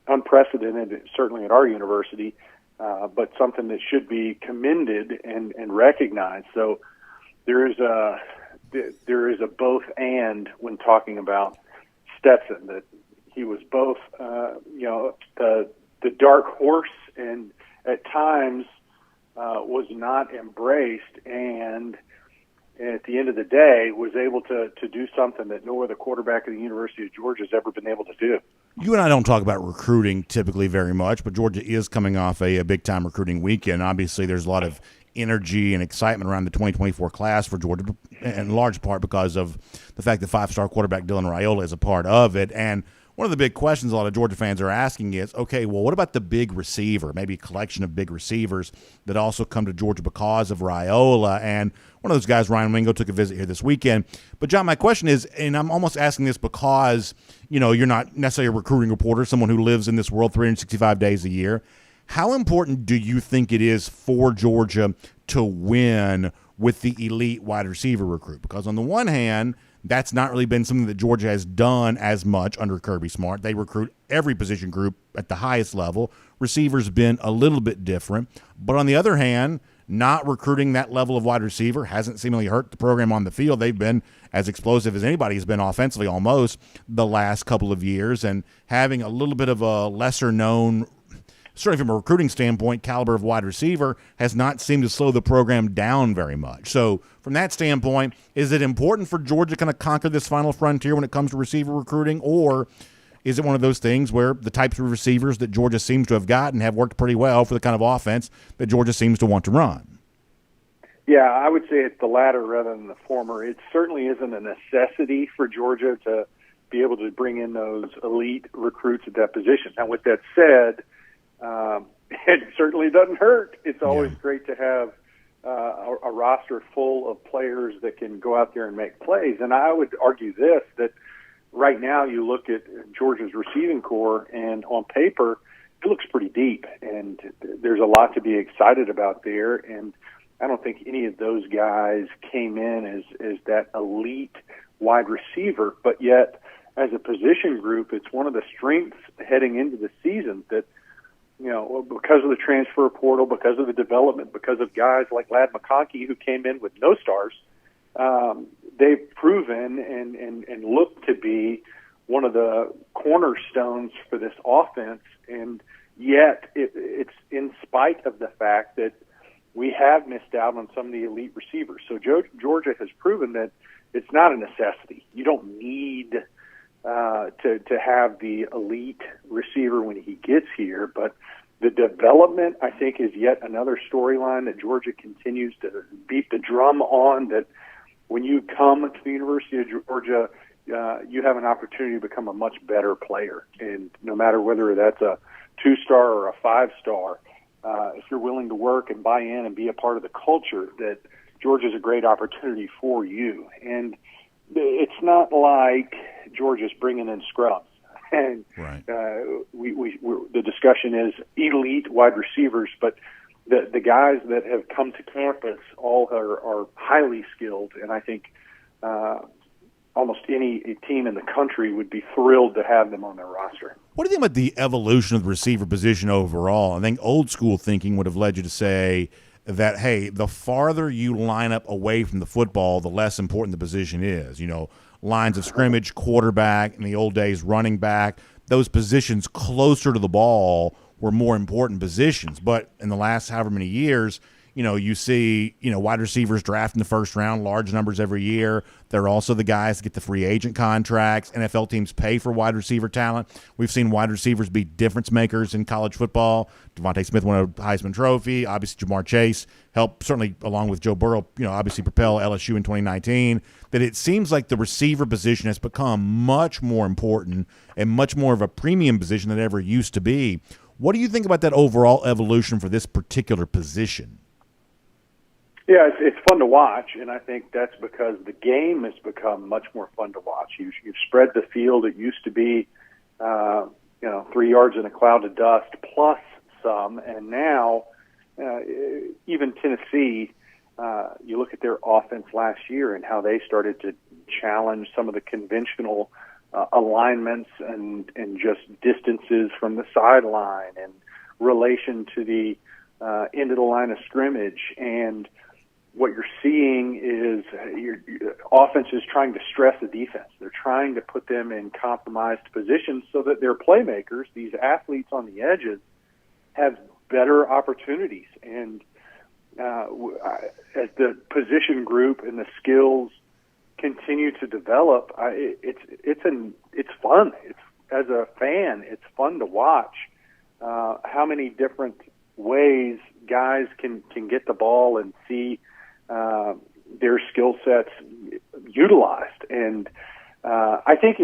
[SPEAKER 5] unprecedented, certainly at our university, but something that should be commended and recognized. So there is a both and when talking about Stetson, that he was both, the dark horse, and at times was not embraced, and at the end of the day was able to do something that no other quarterback at the University of Georgia has ever been able to do.
[SPEAKER 1] You and I don't talk about recruiting typically very much, but Georgia is coming off a big-time recruiting weekend. Obviously, there's a lot of energy and excitement around the 2024 class for Georgia, in large part because of the fact that 5-star quarterback Dylan Raiola is a part of it. And one of the big questions a lot of Georgia fans are asking is, okay, well, what about the big receiver, maybe a collection of big receivers that also come to Georgia because of Raiola? And one of those guys, Ryan Wingo, took a visit here this weekend. But, John, my question is, and I'm almost asking this because, you're not necessarily a recruiting reporter, someone who lives in this world 365 days a year. How important do you think it is for Georgia to win with the elite wide receiver recruit? Because on the one hand, that's not really been something that Georgia has done as much under Kirby Smart. They recruit every position group at the highest level. Receivers been a little bit different. But on the other hand, not recruiting that level of wide receiver hasn't seemingly hurt the program on the field. They've been as explosive as anybody has been offensively almost the last couple of years, and having a little bit of a lesser-known, certainly from a recruiting standpoint, caliber of wide receiver has not seemed to slow the program down very much. So from that standpoint, is it important for Georgia to kind of conquer this final frontier when it comes to receiver recruiting, or is it one of those things where the types of receivers that Georgia seems to have gotten have worked pretty well for the kind of offense that Georgia seems to want to run?
[SPEAKER 5] Yeah, I would say it's the latter rather than the former. It certainly isn't a necessity for Georgia to be able to bring in those elite recruits at that position. Now, with that said, it certainly doesn't hurt. It's always great to have a roster full of players that can go out there and make plays. And I would argue this, that right now you look at Georgia's receiving corps, and on paper, it looks pretty deep. And there's a lot to be excited about there. And I don't think any of those guys came in as that elite wide receiver. But yet, as a position group, it's one of the strengths heading into the season that, because of the transfer portal, because of the development, because of guys like Ladd McConkey who came in with no stars, they've proven and look to be one of the cornerstones for this offense. And yet it's in spite of the fact that we have missed out on some of the elite receivers. So Georgia has proven that it's not a necessity. You don't need to have the elite receiver when he gets here, but the development, I think, is yet another storyline that Georgia continues to beat the drum on, that when you come to the University of Georgia, you have an opportunity to become a much better player. And no matter whether that's a 2-star or a 5-star, if you're willing to work and buy in and be a part of the culture, that Georgia's a great opportunity for you. And it's not like Georgia's bringing in scrubs. And
[SPEAKER 1] right.
[SPEAKER 5] The discussion is elite wide receivers, but the guys that have come to campus all are highly skilled, and I think almost any team in the country would be thrilled to have them on their roster.
[SPEAKER 1] What do you think about the evolution of the receiver position overall? I think old school thinking would have led you to say that, hey, the farther you line up away from the football, the less important the position is. Lines of scrimmage, quarterback, in the old days, running back, those positions closer to the ball were more important positions. But in the last however many years, you see, wide receivers draft in the first round, large numbers every year. They're also the guys that get the free agent contracts. NFL teams pay for wide receiver talent. We've seen wide receivers be difference makers in college football. Devontae Smith won a Heisman Trophy. Obviously, Jamar Chase helped, certainly along with Joe Burrow, obviously propel LSU in 2019. That it seems like the receiver position has become much more important and much more of a premium position than it ever used to be. What do you think about that overall evolution for this particular position?
[SPEAKER 5] Yeah, it's fun to watch, and I think that's because the game has become much more fun to watch. You've spread the field. It used to be, 3 yards in a cloud of dust plus some, and now even Tennessee, you look at their offense last year and how they started to challenge some of the conventional alignments and just distances from the sideline and relation to the end of the line of scrimmage. And what you're seeing is your offense is trying to stress the defense. They're trying to put them in compromised positions so that their playmakers, these athletes on the edges, have better opportunities. And as the position group and the skills continue to develop, it's fun. As a fan, it's fun to watch how many different ways guys can get the ball and see their skill sets utilized. And I think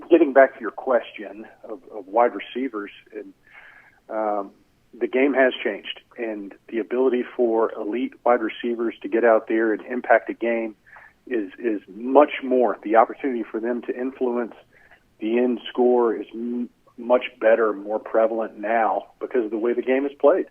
[SPEAKER 5] getting back to your question of wide receivers, and the game has changed, and the ability for elite wide receivers to get out there and impact a game is much more. The opportunity for them to influence the end score is much better, more prevalent now because of the way the game is played.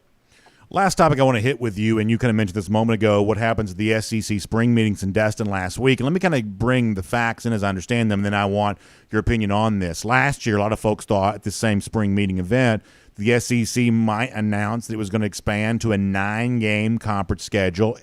[SPEAKER 1] Last topic I want to hit with you, and you kind of mentioned this a moment ago, what happens at the SEC spring meetings in Destin last week. And let me kind of bring the facts in as I understand them, and then I want your opinion on this. Last year, a lot of folks thought at the same spring meeting event, the SEC might announce that it was going to expand to a 9-game conference schedule,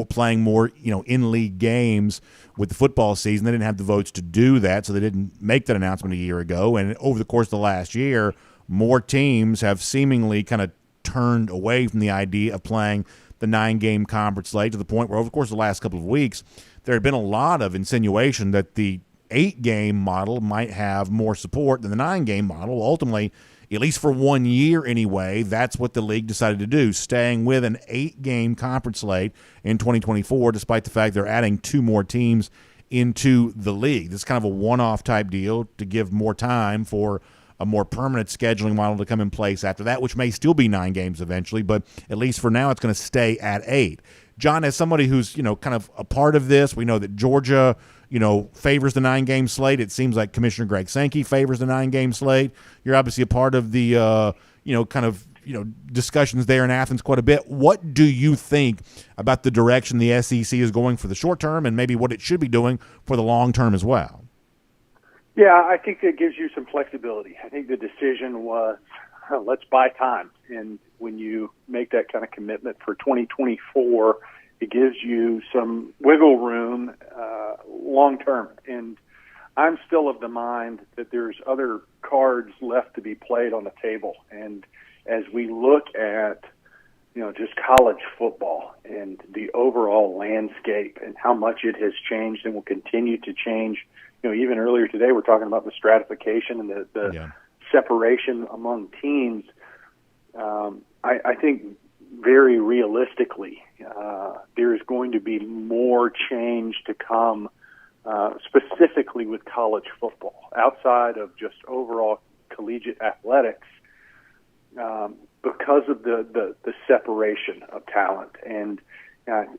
[SPEAKER 1] playing more in-league games with the football season. They didn't have the votes to do that, so they didn't make that announcement a year ago. And over the course of the last year, more teams have seemingly kind of turned away from the idea of playing the 9-game conference slate, to the point where over the course of the last couple of weeks, there had been a lot of insinuation that the 8-game model might have more support than the 9-game model. Ultimately, at least for 1 year anyway, that's what the league decided to do, staying with an 8-game conference slate in 2024, despite the fact they're adding 2 more teams into the league. This is kind of a one-off type deal to give more time for a more permanent scheduling model to come in place after that, which may still be 9 games eventually, but at least for now it's going to stay at 8. John, as somebody who's kind of a part of this, we know that Georgia favors the 9-game slate. It seems like Commissioner Greg Sankey favors the 9-game slate. You're obviously a part of the discussions there in Athens quite a bit. What do you think about the direction the SEC is going for the short term, and maybe what it should be doing for the long term as well?
[SPEAKER 5] Yeah, I think it gives you some flexibility. I think the decision was, let's buy time. And when you make that kind of commitment for 2024, it gives you some wiggle room long term. And I'm still of the mind that there's other cards left to be played on the table. And as we look at, just college football and the overall landscape and how much it has changed and will continue to change, even earlier today, we're talking about the stratification and the separation among teams. I think very realistically, there's going to be more change to come, specifically with college football, outside of just overall collegiate athletics, because of the separation of talent. And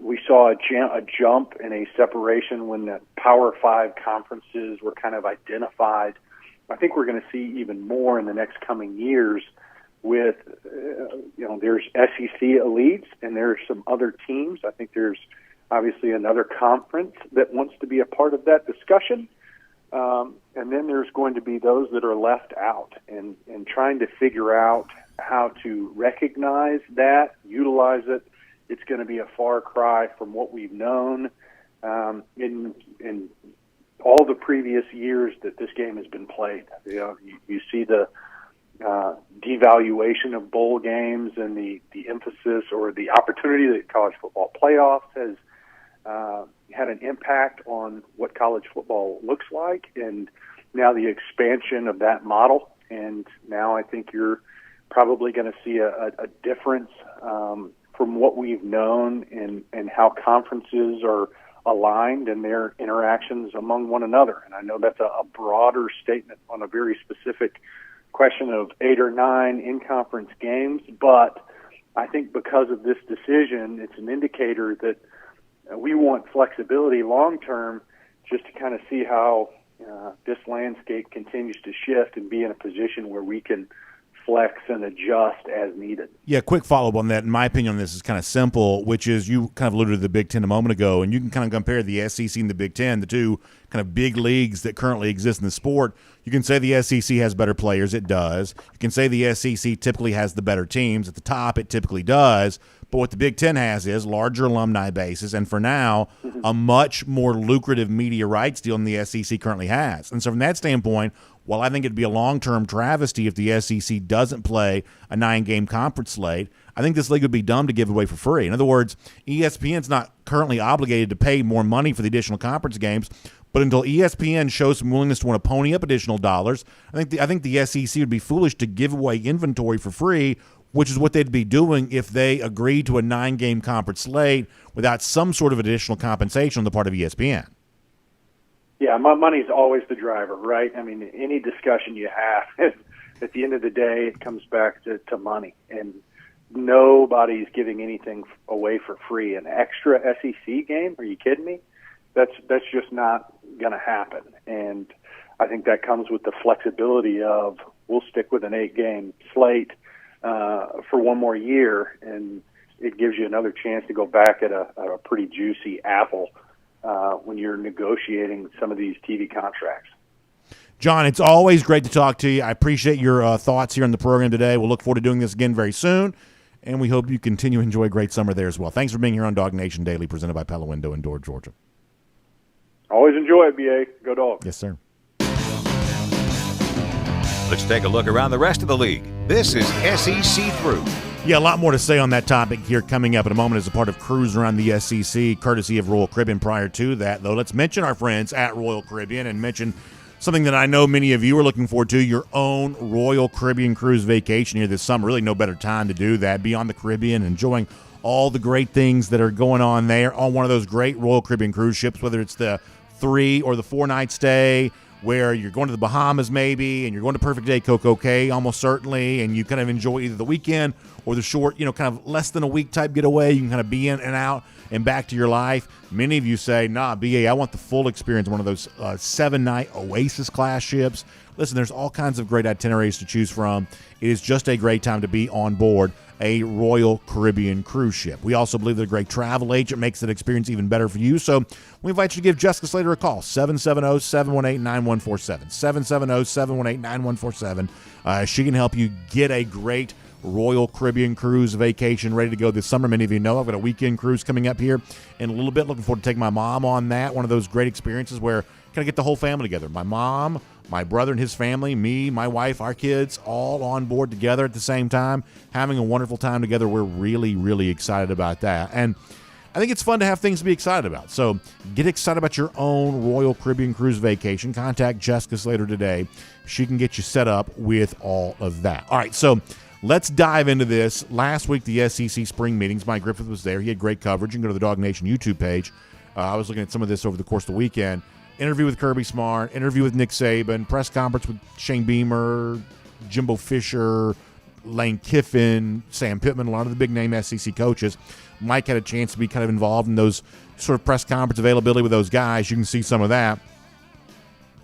[SPEAKER 5] we saw a jump and a separation when the Power 5 conferences were kind of identified. I think we're going to see even more in the next coming years with, there's SEC elites and there's some other teams. I think there's obviously another conference that wants to be a part of that discussion. And then there's going to be those that are left out, and trying to figure out how to recognize that, utilize it. It's going to be a far cry from what we've known in all the previous years that this game has been played. You see the devaluation of bowl games and the emphasis or the opportunity that college football playoffs has had an impact on what college football looks like, and now the expansion of that model. And now I think you're probably going to see a difference from what we've known and how conferences are aligned in their interactions among one another. And I know that's a broader statement on a very specific question of 8 or 9 in-conference games, but I think because of this decision, it's an indicator that we want flexibility long-term just to kind of see how this landscape continues to shift and be in a position where we can flex and adjust as needed.
[SPEAKER 1] Yeah, quick follow-up on that. In my opinion on this is kind of simple, which is you kind of alluded to the Big Ten a moment ago, and you can kind of compare the SEC and the Big Ten, the two kind of big leagues that currently exist in the sport. You can say the SEC has better players. It does. You can say the SEC typically has the better teams. At the top, it typically does. But what the Big Ten has is larger alumni bases, and for now, a much more lucrative media rights deal than the SEC currently has. And so from that standpoint, while I think it'd be a long-term travesty if the SEC doesn't play a 9-game conference slate, I think this league would be dumb to give away for free. In other words, ESPN's not currently obligated to pay more money for the additional conference games, but until ESPN shows some willingness to want to pony up additional dollars, I think the SEC would be foolish to give away inventory for free, which is what they'd be doing if they agreed to a 9-game conference slate without some sort of additional compensation on the part of ESPN.
[SPEAKER 5] Yeah, my money's always the driver, right? I mean, any discussion you have, at the end of the day, it comes back to money. And nobody's giving anything away for free. An extra SEC game? Are you kidding me? That's just not going to happen. And I think that comes with the flexibility of we'll stick with an 8-game slate for one more year, and it gives you another chance to go back at a pretty juicy apple when you're negotiating some of these TV contracts.
[SPEAKER 1] John, it's always great to talk to you. I appreciate your thoughts here on the program today. We'll look forward to doing this again very soon, and we hope you continue to enjoy a great summer there as well. Thanks for being here on DawgNation Daily, presented by Pella Window in Door, Georgia.
[SPEAKER 5] Always enjoy it, BA. Go Dogs.
[SPEAKER 1] Yes, sir.
[SPEAKER 3] Let's take a look around the rest of the league. This is SEC Through.
[SPEAKER 1] Yeah, a lot more to say on that topic here coming up in a moment as a part of Cruise Around the SEC, courtesy of Royal Caribbean. Prior to that, though, let's mention our friends at Royal Caribbean and mention something that I know many of you are looking forward to, your own Royal Caribbean cruise vacation here this summer. Really no better time to do that. Be on the Caribbean, enjoying all the great things that are going on there on one of those great Royal Caribbean cruise ships, whether it's the 3 or the 4-night stay, where you're going to the Bahamas maybe, and you're going to Perfect Day Coco Cay almost certainly, and you kind of enjoy either the weekend or the short, kind of less than a week type getaway. You can kind of be in and out and back to your life. Many of you say, nah, BA, I want the full experience, one of those 7-night Oasis-class ships. Listen, there's all kinds of great itineraries to choose from. It is just a great time to be on board a Royal Caribbean cruise ship. We also believe that a great travel agent makes that experience even better for you. So we invite you to give Jessica Slater a call, 770-718-9147, 770-718-9147. She can help you get a great Royal Caribbean cruise vacation ready to go this summer. Many of you know I've got a weekend cruise coming up here in a little bit. Looking forward to taking my mom on that. One of those great experiences where kind of get the whole family together. My mom, my brother and his family, me, my wife, our kids, all on board together at the same time, having a wonderful time together. We're really, really excited about that. And I think it's fun to have things to be excited about. So get excited about your own Royal Caribbean cruise vacation. Contact Jessica Slater today. She can get you set up with all of that. All right, so let's dive into this. Last week, the SEC spring meetings, Mike Griffith was there. He had great coverage. You can go to the DawgNation YouTube page. I was looking at some of this over the course of the weekend. Interview with Kirby Smart, interview with Nick Saban, press conference with Shane Beamer, Jimbo Fisher, Lane Kiffin, Sam Pittman, a lot of the big-name SEC coaches. Mike had a chance to be kind of involved in those sort of press conference availability with those guys. You can see some of that.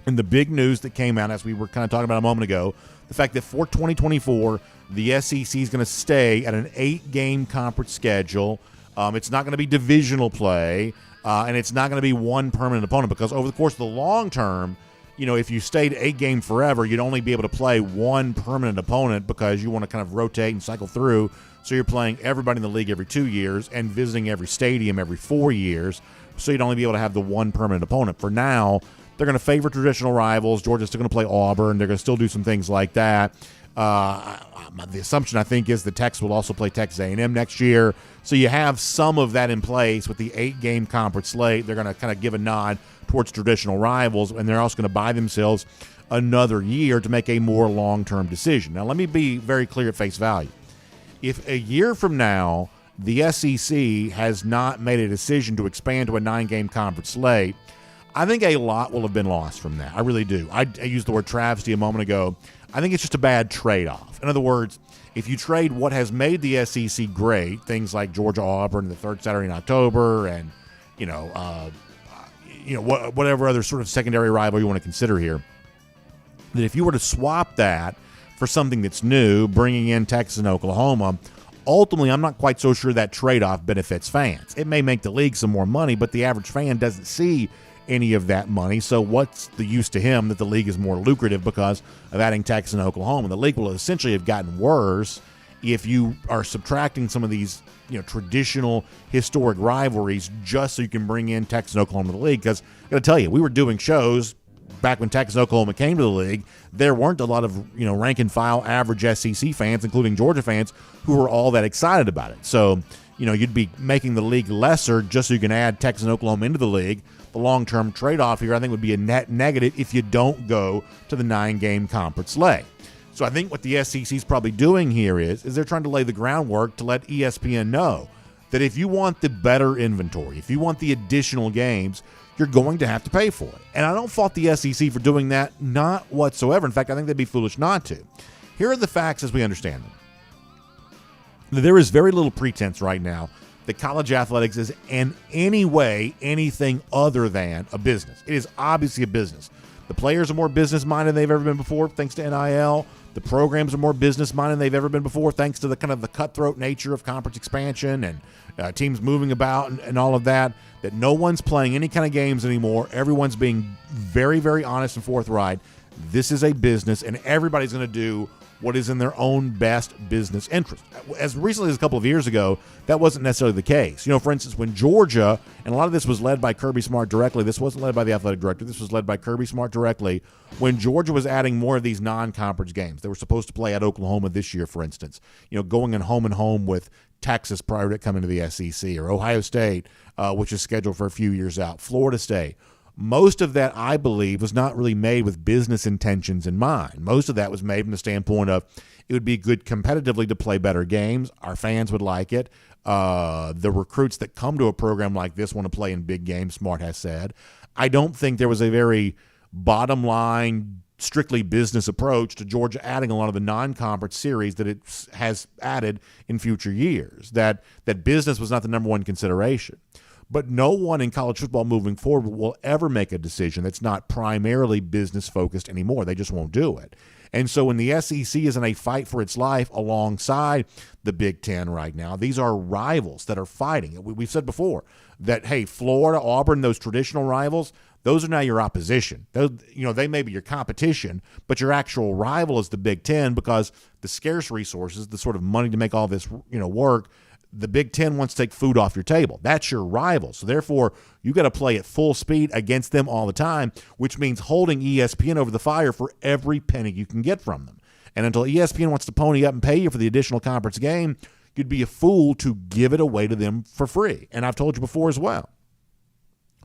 [SPEAKER 1] And the big news that came out, as we were kind of talking about a moment ago, the fact that for 2024, the SEC is going to stay at an 8-game conference schedule. It's not going to be divisional play, and it's not going to be one permanent opponent, because over the course of the long term, if you stayed 8 game forever, you'd only be able to play one permanent opponent because you want to kind of rotate and cycle through. So you're playing everybody in the league every 2 years and visiting every stadium every 4 years. So you'd only be able to have the one permanent opponent. For now, they're going to favor traditional rivals. Georgia's still going to play Auburn. They're going to still do some things like that. The assumption, I think, is the Texas will also play Texas A&M next year. So you have some of that in place with the 8-game conference slate. They're going to kind of give a nod towards traditional rivals, and they're also going to buy themselves another year to make a more long-term decision. Now, let me be very clear at face value. If a year from now the SEC has not made a decision to expand to a 9-game conference slate, I think a lot will have been lost from that. I really do. I used the word travesty a moment ago. I think it's just a bad trade-off. In other words, if you trade what has made the SEC great, things like Georgia-Auburn, the third Saturday in October, and whatever other sort of secondary rival you want to consider here, that if you were to swap that for something that's new, bringing in Texas and Oklahoma, ultimately I'm not quite so sure that trade-off benefits fans. It may make the league some more money, but the average fan doesn't see any of that money. So what's the use to him that the league is more lucrative because of adding Texas and Oklahoma? The league will essentially have gotten worse if you are subtracting some of these traditional historic rivalries just so you can bring in Texas and Oklahoma to the league. Because I got to tell you, we were doing shows back when Texas and Oklahoma came to the league. There weren't a lot of rank and file average SEC fans, including Georgia fans, who were all that excited about it. So you'd be making the league lesser just so you can add Texas and Oklahoma into the league. The long-term trade-off here, I think, would be a net negative if you don't go to the 9-game conference slate. So I think what the SEC is probably doing here is they're trying to lay the groundwork to let ESPN know that if you want the better inventory, if you want the additional games, you're going to have to pay for it. And I don't fault the SEC for doing that, not whatsoever. In fact, I think they'd be foolish not to. Here are the facts as we understand them. There is very little pretense right now that college athletics is in any way anything other than a business. It is obviously a business. The players are more business-minded than they've ever been before, thanks to NIL. The programs are more business-minded than they've ever been before, thanks to the kind of the cutthroat nature of conference expansion and teams moving about and all of that, that no one's playing any kind of games anymore. Everyone's being very, very honest and forthright. This is a business, and everybody's going to do what is in their own best business interest. As recently as a couple of years ago, that wasn't necessarily the case. For instance, when Georgia, and a lot of this was led by Kirby Smart directly, this wasn't led by the athletic director, this was led by Kirby Smart directly, when Georgia was adding more of these non-conference games. They were supposed to play at Oklahoma this year, for instance, going in home with Texas prior to coming to the SEC, or Ohio State, which is scheduled for a few years out, Florida State. Most of that, I believe, was not really made with business intentions in mind. Most of that was made from the standpoint of it would be good competitively to play better games. Our fans would like it. The recruits that come to a program like this want to play in big games, Smart has said. I don't think there was a very bottom line, strictly business approach to Georgia adding a lot of the non-conference series that it has added in future years, that business was not the number one consideration. But no one in college football moving forward will ever make a decision that's not primarily business-focused anymore. They just won't do it. And so when the SEC is in a fight for its life alongside the Big Ten right now, these are rivals that are fighting. We've said before that, hey, Florida, Auburn, those traditional rivals, those are now your opposition. Those, they may be your competition, but your actual rival is the Big Ten because the scarce resources, the sort of money to make all this work, the Big Ten wants to take food off your table. That's your rival. So therefore, you got to play at full speed against them all the time, which means holding ESPN over the fire for every penny you can get from them. And until ESPN wants to pony up and pay you for the additional conference game, you'd be a fool to give it away to them for free. And I've told you before as well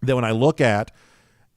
[SPEAKER 1] that when I look at,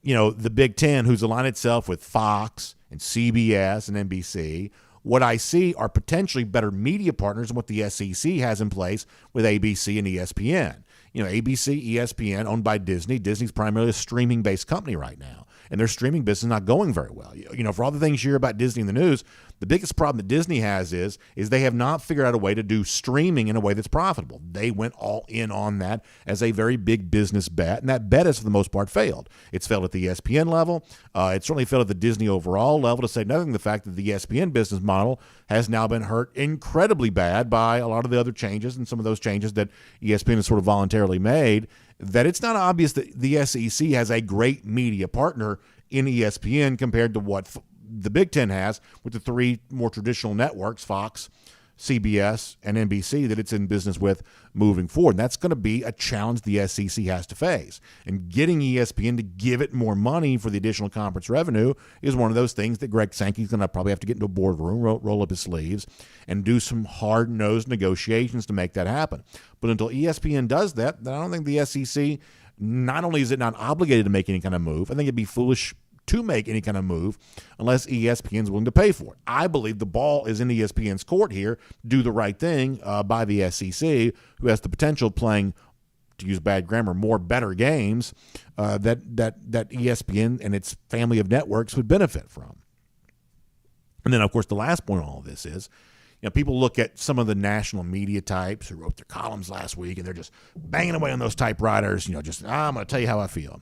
[SPEAKER 1] the Big Ten, who's aligned itself with Fox and CBS and NBC, what I see are potentially better media partners than what the SEC has in place with ABC and ESPN. ABC, ESPN, owned by Disney. Disney's primarily a streaming-based company right now. and their streaming business is not going very well. For all the things you hear about Disney in the news, the biggest problem that Disney has is they have not figured out a way to do streaming in a way that's profitable. They went all in on that as a very big business bet, and that bet has, for the most part, failed. It's failed at the ESPN level. It certainly failed at the Disney overall level, to say nothing of the fact that the ESPN business model has now been hurt incredibly bad by a lot of the other changes and some of those changes that ESPN has sort of voluntarily made, that it's not obvious that the SEC has a great media partner in ESPN compared to what the Big Ten has with the three more traditional networks, Fox, CBS, and NBC, that it's in business with moving forward. And that's going to be a challenge the SEC has to face. And getting ESPN to give it more money for the additional conference revenue is one of those things that Greg Sankey's going to probably have to get into a boardroom, roll up his sleeves, and do some hard-nosed negotiations to make that happen. But until ESPN does that, then I don't think the SEC, not only is it not obligated to make any kind of move, I think it'd be foolish to make any kind of move unless ESPN's willing to pay for it. I believe the ball is in ESPN's court here to do the right thing by the SEC, who has the potential of playing, to use bad grammar, more better games that ESPN and its family of networks would benefit from. And then, of course, the last point on all of this is, people look at some of the national media types who wrote their columns last week, and they're just banging away on those typewriters, I'm going to tell you how I feel.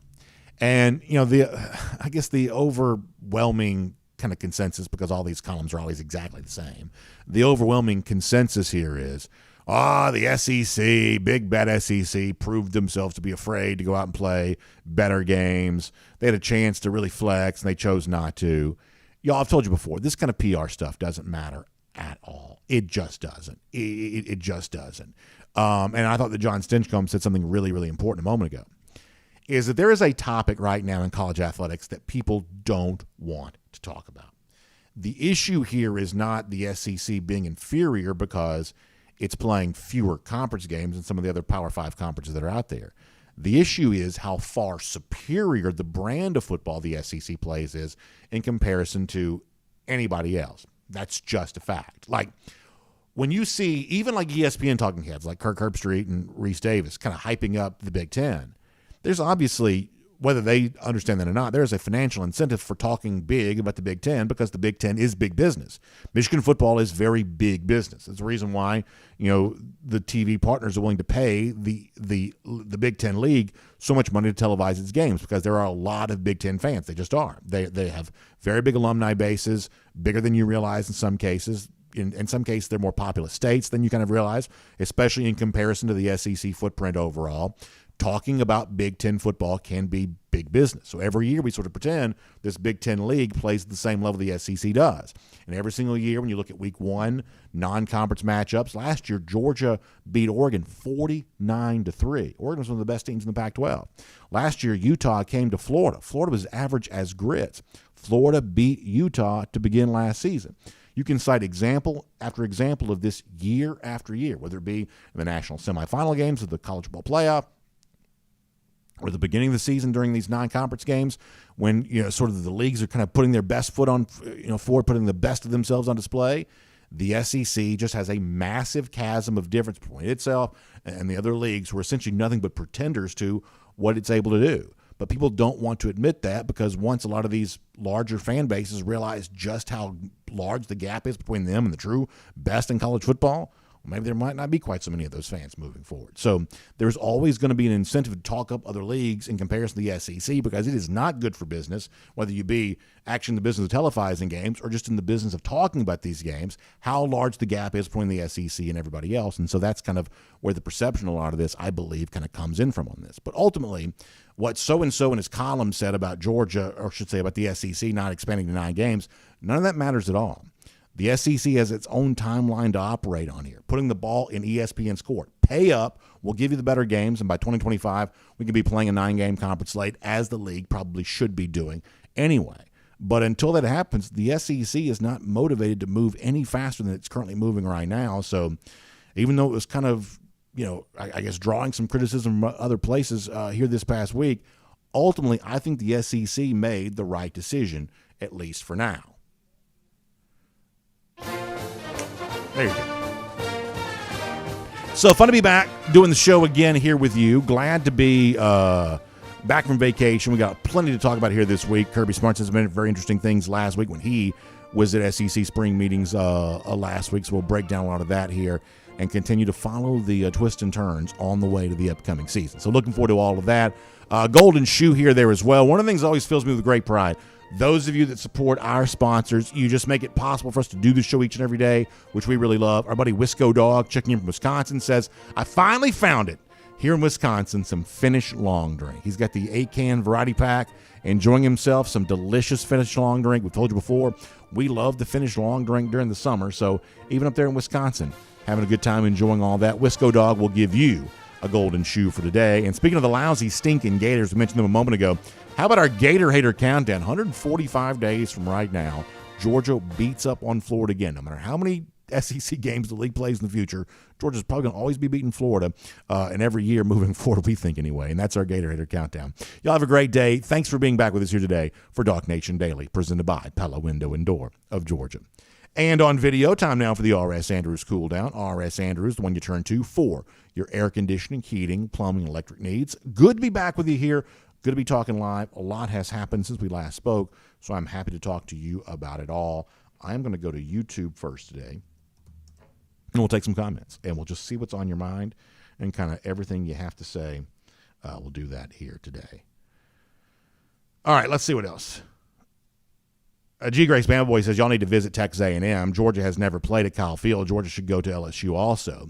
[SPEAKER 1] And, I guess the overwhelming kind of consensus, because all these columns are always exactly the same, the overwhelming consensus here is, the SEC, big bad SEC, proved themselves to be afraid to go out and play better games. They had a chance to really flex, and they chose not to. Y'all, I've told you before, this kind of PR stuff doesn't matter at all. It just doesn't. It just doesn't. And I thought that John Stinchcomb said something really, really important a moment ago, is that there is a topic right now in college athletics that people don't want to talk about. The issue here is not the SEC being inferior because it's playing fewer conference games than some of the other Power 5 conferences that are out there. The issue is how far superior the brand of football the SEC plays is in comparison to anybody else. That's just a fact. Like, when you see even like ESPN talking heads like Kirk Herbstreit and Reese Davis kind of hyping up the Big Ten, there's obviously, whether they understand that or not, there's a financial incentive for talking big about the Big Ten because the Big Ten is big business. Michigan football is very big business. That's the reason why, the TV partners are willing to pay the Big Ten League so much money to televise its games, because there are a lot of Big Ten fans. They just are. They have very big alumni bases, bigger than you realize in some cases. In some cases, they're more populous states than you kind of realize, especially in comparison to the SEC footprint overall. Talking about Big Ten football can be big business. So every year we sort of pretend this Big Ten league plays at the same level the SEC does. And every single year when you look at week one, non-conference matchups, last year Georgia beat Oregon 49-3. Oregon was one of the best teams in the Pac-12. Last year Utah came to Florida. Florida was average as grits. Florida beat Utah to begin last season. You can cite example after example of this year after year, whether it be in the national semifinal games of the college football playoff, or the beginning of the season during these non-conference games, when sort of the leagues are kind of putting their best foot on forward, putting the best of themselves on display. The SEC just has a massive chasm of difference between itself and the other leagues, who are essentially nothing but pretenders to what it's able to do. But people don't want to admit that, because once a lot of these larger fan bases realize just how large the gap is between them and the true best in college football, maybe there might not be quite so many of those fans moving forward. So there's always going to be an incentive to talk up other leagues in comparison to the SEC, because it is not good for business, whether you be actually in the business of televising games or just in the business of talking about these games, how large the gap is between the SEC and everybody else. And so that's kind of where the perception of a lot of this, I believe, kind of comes in from on this. But ultimately, what so-and-so in his column said about Georgia, or I should say about the SEC not expanding to 9 games, none of that matters at all. The SEC has its own timeline to operate on here, putting the ball in ESPN's court. Pay up, we'll give you the better games, and by 2025, we can be playing a 9-game conference slate, as the league probably should be doing anyway. But until that happens, the SEC is not motivated to move any faster than it's currently moving right now. So even though it was kind of, I guess drawing some criticism from other places here this past week, ultimately, I think the SEC made the right decision, at least for now. There you go. So fun to be back doing the show again here with you. Glad to be back from vacation. We got plenty to talk about here this week. Kirby Smart has been very interesting things last week when he was at SEC spring meetings last week. So we'll break down a lot of that here and continue to follow the twists and turns on the way to the upcoming season. So looking forward to all of that. Golden shoe here, there as well. One of the things that always fills me with great pride, those of you that support our sponsors, you just make it possible for us to do this show each and every day, which we really love. Our buddy Wisco Dog, checking in from Wisconsin, says, I finally found it here in Wisconsin, some Finnish long drink. He's got the 8-can variety pack, enjoying himself some delicious Finnish long drink. We've told you before, we love the Finnish long drink during the summer, so even up there in Wisconsin, having a good time enjoying all that. Wisco Dog will give you a golden shoe for today. And speaking of the lousy, stinking Gators, we mentioned them a moment ago, how about our Gator Hater Countdown? 145 days from right now, Georgia beats up on Florida again. No matter how many SEC games the league plays in the future, Georgia's probably going to always be beating Florida, and every year moving forward, we think anyway. And that's our Gator Hater Countdown. Y'all have a great day. Thanks for being back with us here today for DawgNation Daily, presented by Pella Window and Door of Georgia. And on video, time now for the R.S. Andrews Cool Down. R.S. Andrews, the one you turn to for your air conditioning, heating, plumbing, electric needs. Good to be back with you here. Good to be talking live. A lot has happened since we last spoke, so I'm happy to talk to you about it all. I am going to go to YouTube first today, and we'll take some comments, and we'll just see what's on your mind and kind of everything you have to say. We'll do that here today. All right, let's see what else. G. Grace Bama Boy says, y'all need to visit Texas A&M. Georgia has never played at Kyle Field. Georgia should go to LSU also.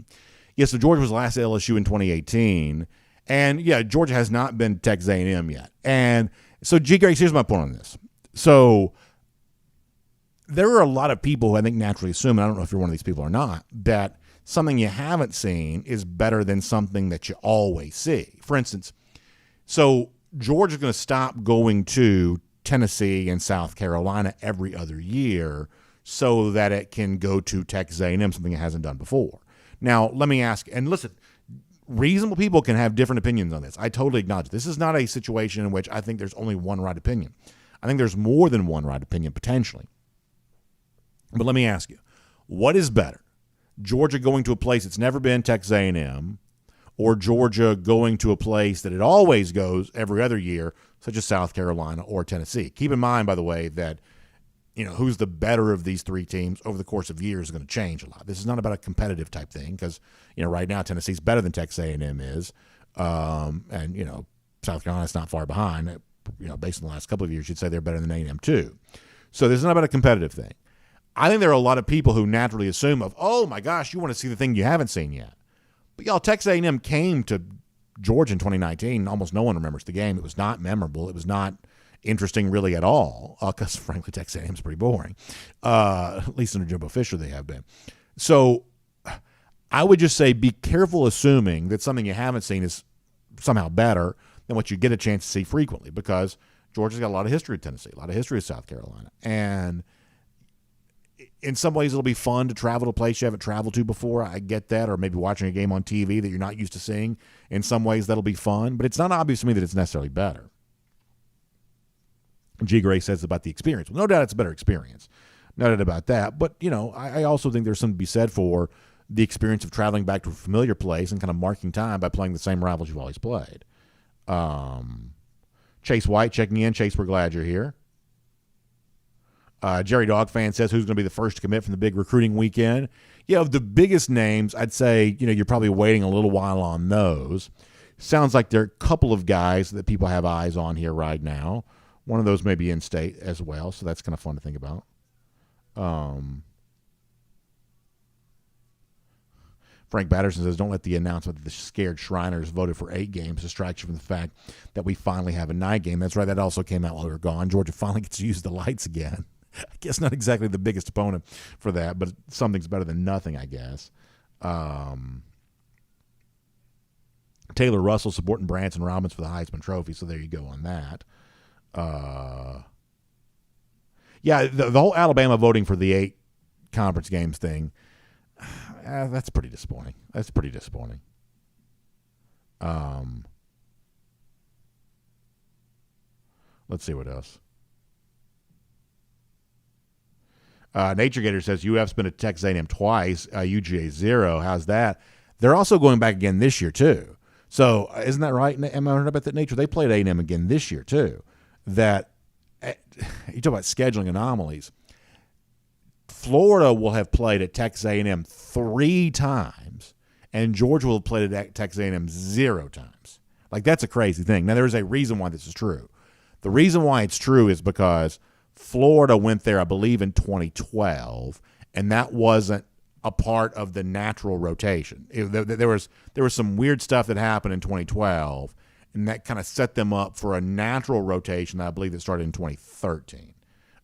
[SPEAKER 1] Yes, so Georgia was last at LSU in 2018. And, yeah, Georgia has not been to Texas A&M yet. And so, G. Grace, here's my point on this. So there are a lot of people who I think naturally assume, and I don't know if you're one of these people or not, that something you haven't seen is better than something that you always see. For instance, so Georgia's going to stop going to Tennessee and South Carolina every other year so that it can go to Texas A&M, something it hasn't done before. Now, let me ask, and listen, reasonable people can have different opinions on this. I totally acknowledge this is not a situation in which I think there's only one right opinion. I think there's more than one right opinion, potentially. But let me ask you, what is better? Georgia going to a place it's never been, Texas A&M, or Georgia going to a place that it always goes every other year, such as South Carolina or Tennessee? Keep in mind, by the way, that who's the better of these three teams over the course of years is going to change a lot. This is not about a competitive type thing because, right now Tennessee's better than Texas A&M is, and, South Carolina's not far behind. Based on the last couple of years, you'd say they're better than A&M too. So this is not about a competitive thing. I think there are a lot of people who naturally assume oh my gosh, you want to see the thing you haven't seen yet. But y'all, Texas A&M came to Georgia in 2019. Almost no one remembers the game. It was not memorable. It was not interesting really at all because, frankly, Texas A&M is pretty boring, at least under Jimbo Fisher they have been. So I would just say be careful assuming that something you haven't seen is somehow better than what you get a chance to see frequently because Georgia's got a lot of history with Tennessee, a lot of history with South Carolina. And in some ways it'll be fun to travel to a place you haven't traveled to before. I get that. Or maybe watching a game on TV that you're not used to seeing. In some ways that'll be fun. But it's not obvious to me that it's necessarily better. G. Gray says about the experience. Well, no doubt it's a better experience. No doubt about that. But, I also think there's something to be said for the experience of traveling back to a familiar place and kind of marking time by playing the same rivals you've always played. Chase White checking in. Chase, we're glad you're here. Jerry Dog Fan says, who's going to be the first to commit from the big recruiting weekend? Of the biggest names, I'd say, you're probably waiting a little while on those. Sounds like there are a couple of guys that people have eyes on here right now. One of those may be in-state as well, so that's kind of fun to think about. Frank Batterson says, don't let the announcement that the scared Shriners voted for 8 games distract you from the fact that we finally have a night game. That's right. That also came out while we were gone. Georgia finally gets to use the lights again. I guess not exactly the biggest opponent for that, but something's better than nothing, I guess. Taylor Russell supporting Branson Robbins for the Heisman Trophy, so there you go on that. The whole Alabama voting for the 8 conference games thing, that's pretty disappointing. Let's see what else. Nature Gator says UF's been at Texas A&M twice, UGA 0. How's that? They're also going back again this year, too. So isn't that right? Am I right about that nature? They played A&M again this year too. That you talk about scheduling anomalies. Florida will have played at Texas A&M 3 times, and Georgia will have played at Texas A&M 0 times. Like, that's a crazy thing. Now, there's a reason why this is true. The reason why it's true is because Florida went there, I believe, in 2012, and that wasn't a part of the natural rotation. There was some weird stuff that happened in 2012, and that kind of set them up for a natural rotation that I believe that started in 2013.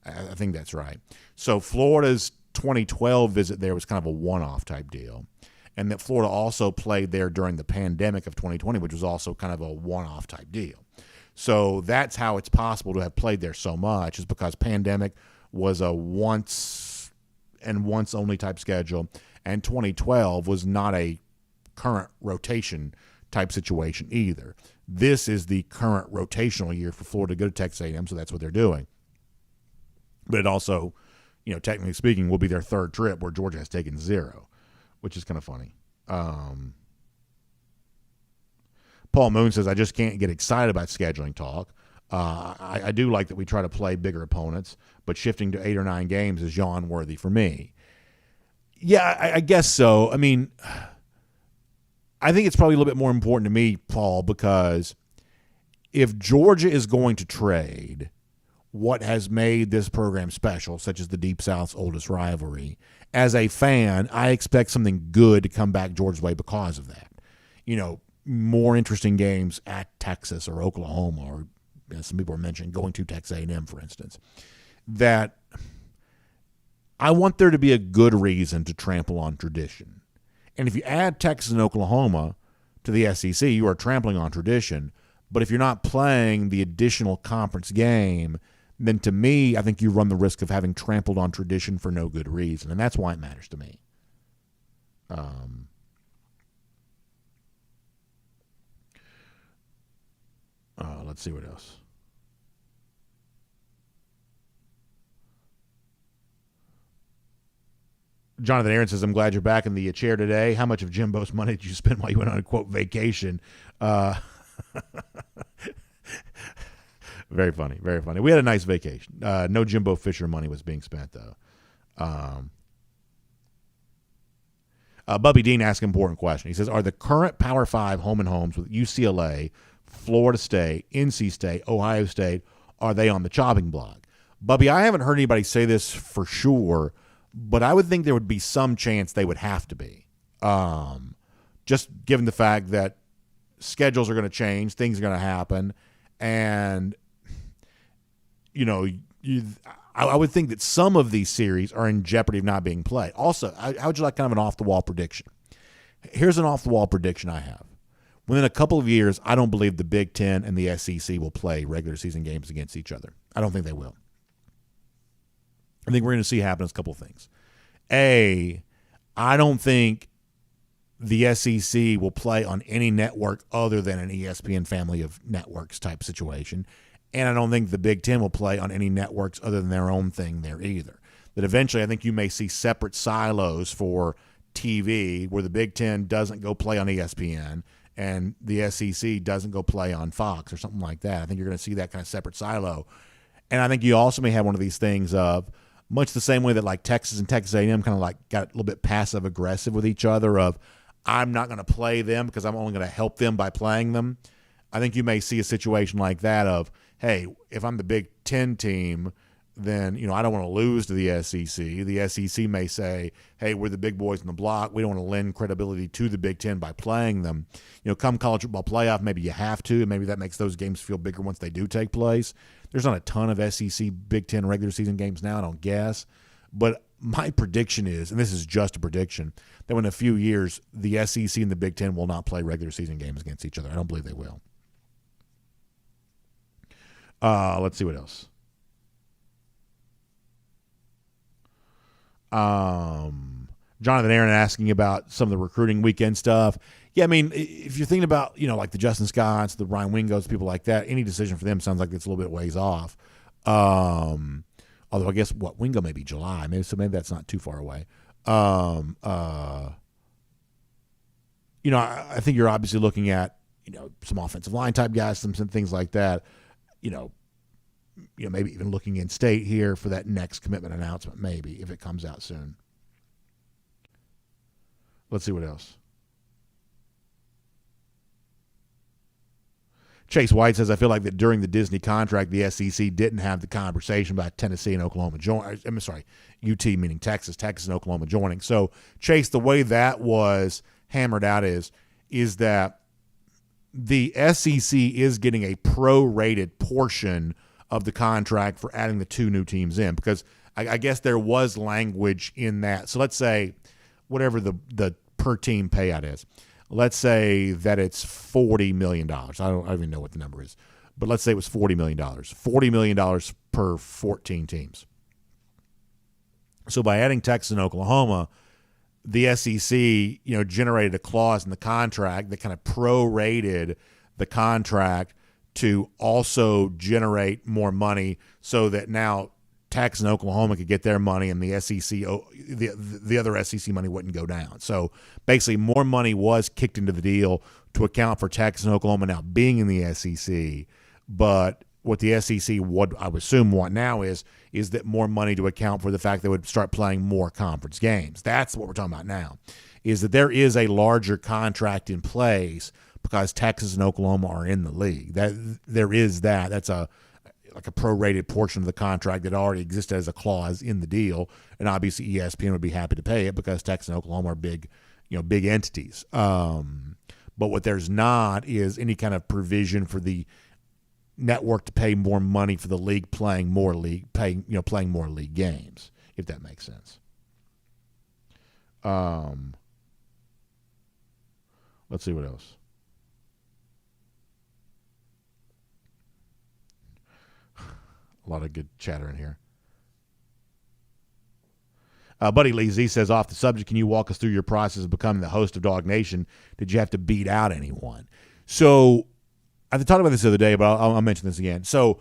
[SPEAKER 1] I think that's right. So Florida's 2012 visit there was kind of a one-off type deal, and that Florida also played there during the pandemic of 2020, which was also kind of a one-off type deal. So that's how it's possible to have played there so much, is because pandemic was a once and once only type schedule, and 2012 was not a current rotation type situation either. This is the current rotational year for Florida to go to Texas A&M, so that's what they're doing. But it also, technically speaking, will be their 3rd trip where Georgia has taken 0, which is kind of funny. Paul Moon says, I just can't get excited about scheduling talk. I do like that we try to play bigger opponents, but shifting to 8 or 9 games is yawn-worthy for me. Yeah, I guess so. I mean, I think it's probably a little bit more important to me, Paul, because if Georgia is going to trade what has made this program special, such as the Deep South's oldest rivalry, as a fan, I expect something good to come back Georgia's way because of that. More interesting games at Texas or Oklahoma, or some people are mentioning going to Texas A&M, for instance, that I want there to be a good reason to trample on tradition. And if you add Texas and Oklahoma to the SEC, you are trampling on tradition. But if you're not playing the additional conference game, then to me, I think you run the risk of having trampled on tradition for no good reason. And that's why it matters to me. Let's see what else. Jonathan Aaron says, I'm glad you're back in the chair today. How much of Jimbo's money did you spend while you went on a, quote, vacation? Very funny, very funny. We had a nice vacation. No Jimbo Fisher money was being spent, though. Bubby Dean asked an important question. He says, are the current Power 5 home and homes with UCLA, Florida State, NC State, Ohio State, are they on the chopping block? Bubby, I haven't heard anybody say this for sure, but I would think there would be some chance they would have to be. Just given the fact that schedules are going to change, things are going to happen, and I would think that some of these series are in jeopardy of not being played. Also, how would you like kind of an off-the-wall prediction? Here's an off-the-wall prediction I have. Within a couple of years, I don't believe the Big Ten and the SEC will play regular season games against each other. I don't think they will. I think we're going to see happen a couple of things. A, I don't think the SEC will play on any network other than an ESPN family of networks type situation. And I don't think the Big Ten will play on any networks other than their own thing there either. That eventually I think you may see separate silos for TV where the Big Ten doesn't go play on ESPN and the SEC doesn't go play on Fox or something like that. I think you're going to see that kind of separate silo. And I think you also may have one of these things of much the same way that like Texas and Texas A&M kind of like got a little bit passive aggressive with each other of I'm not going to play them because I'm only going to help them by playing them. I think you may see a situation like that of, hey, if I'm the Big Ten team, then, I don't want to lose to the SEC. The SEC may say, hey, we're the big boys in the block. We don't want to lend credibility to the Big Ten by playing them. Come college football playoff, maybe you have to, and maybe that makes those games feel bigger once they do take place. There's not a ton of SEC Big Ten regular season games now, I don't guess. But my prediction is, and this is just a prediction, that in a few years, the SEC and the Big Ten will not play regular season games against each other. I don't believe they will. Let's see what else. Jonathan Aaron asking about some of the recruiting weekend stuff. Yeah, I mean, if you're thinking about, like the Justin Scotts, the Ryan Wingos, people like that, any decision for them sounds like it's a little bit ways off. Although I guess, Wingo may be July. Maybe that's not too far away. I think you're obviously looking at, some offensive line type guys, some things like that. Maybe even looking in state here for that next commitment announcement, maybe if it comes out soon. Let's see what else. Chase White says, I feel like that during the Disney contract, the SEC didn't have the conversation about Tennessee and Oklahoma joining. I'm sorry, UT meaning Texas and Oklahoma joining. So, Chase, the way that was hammered out is that the SEC is getting a prorated portion of the contract for adding the two new teams in, because I guess there was language in that. So let's say whatever the per team payout is. Let's say that it's $40 million. I don't even know what the number is, but let's say it was $40 million. $40 million per 14 teams. So by adding Texas and Oklahoma, the SEC, generated a clause in the contract that kind of prorated the contract to also generate more money, so that now Texas and Oklahoma could get their money, and the SEC, the other SEC money wouldn't go down. So basically, more money was kicked into the deal to account for Texas and Oklahoma now being in the SEC. But what the SEC would, I would assume, want now is that more money to account for the fact they would start playing more conference games. That's what we're talking about now, is that there is a larger contract in place because Texas and Oklahoma are in the league. That there is that. That's like a prorated portion of the contract that already existed as a clause in the deal, and obviously ESPN would be happy to pay it because Texas and Oklahoma are big entities. But what there's not is any kind of provision for the network to pay more money for the league playing more league games, if that makes sense. Let's see what else. A lot of good chatter in here. Buddy Lee Z says, off the subject, can you walk us through your process of becoming the host of Dog Nation? Did you have to beat out anyone? So I talked about this the other day, but I'll mention this again. So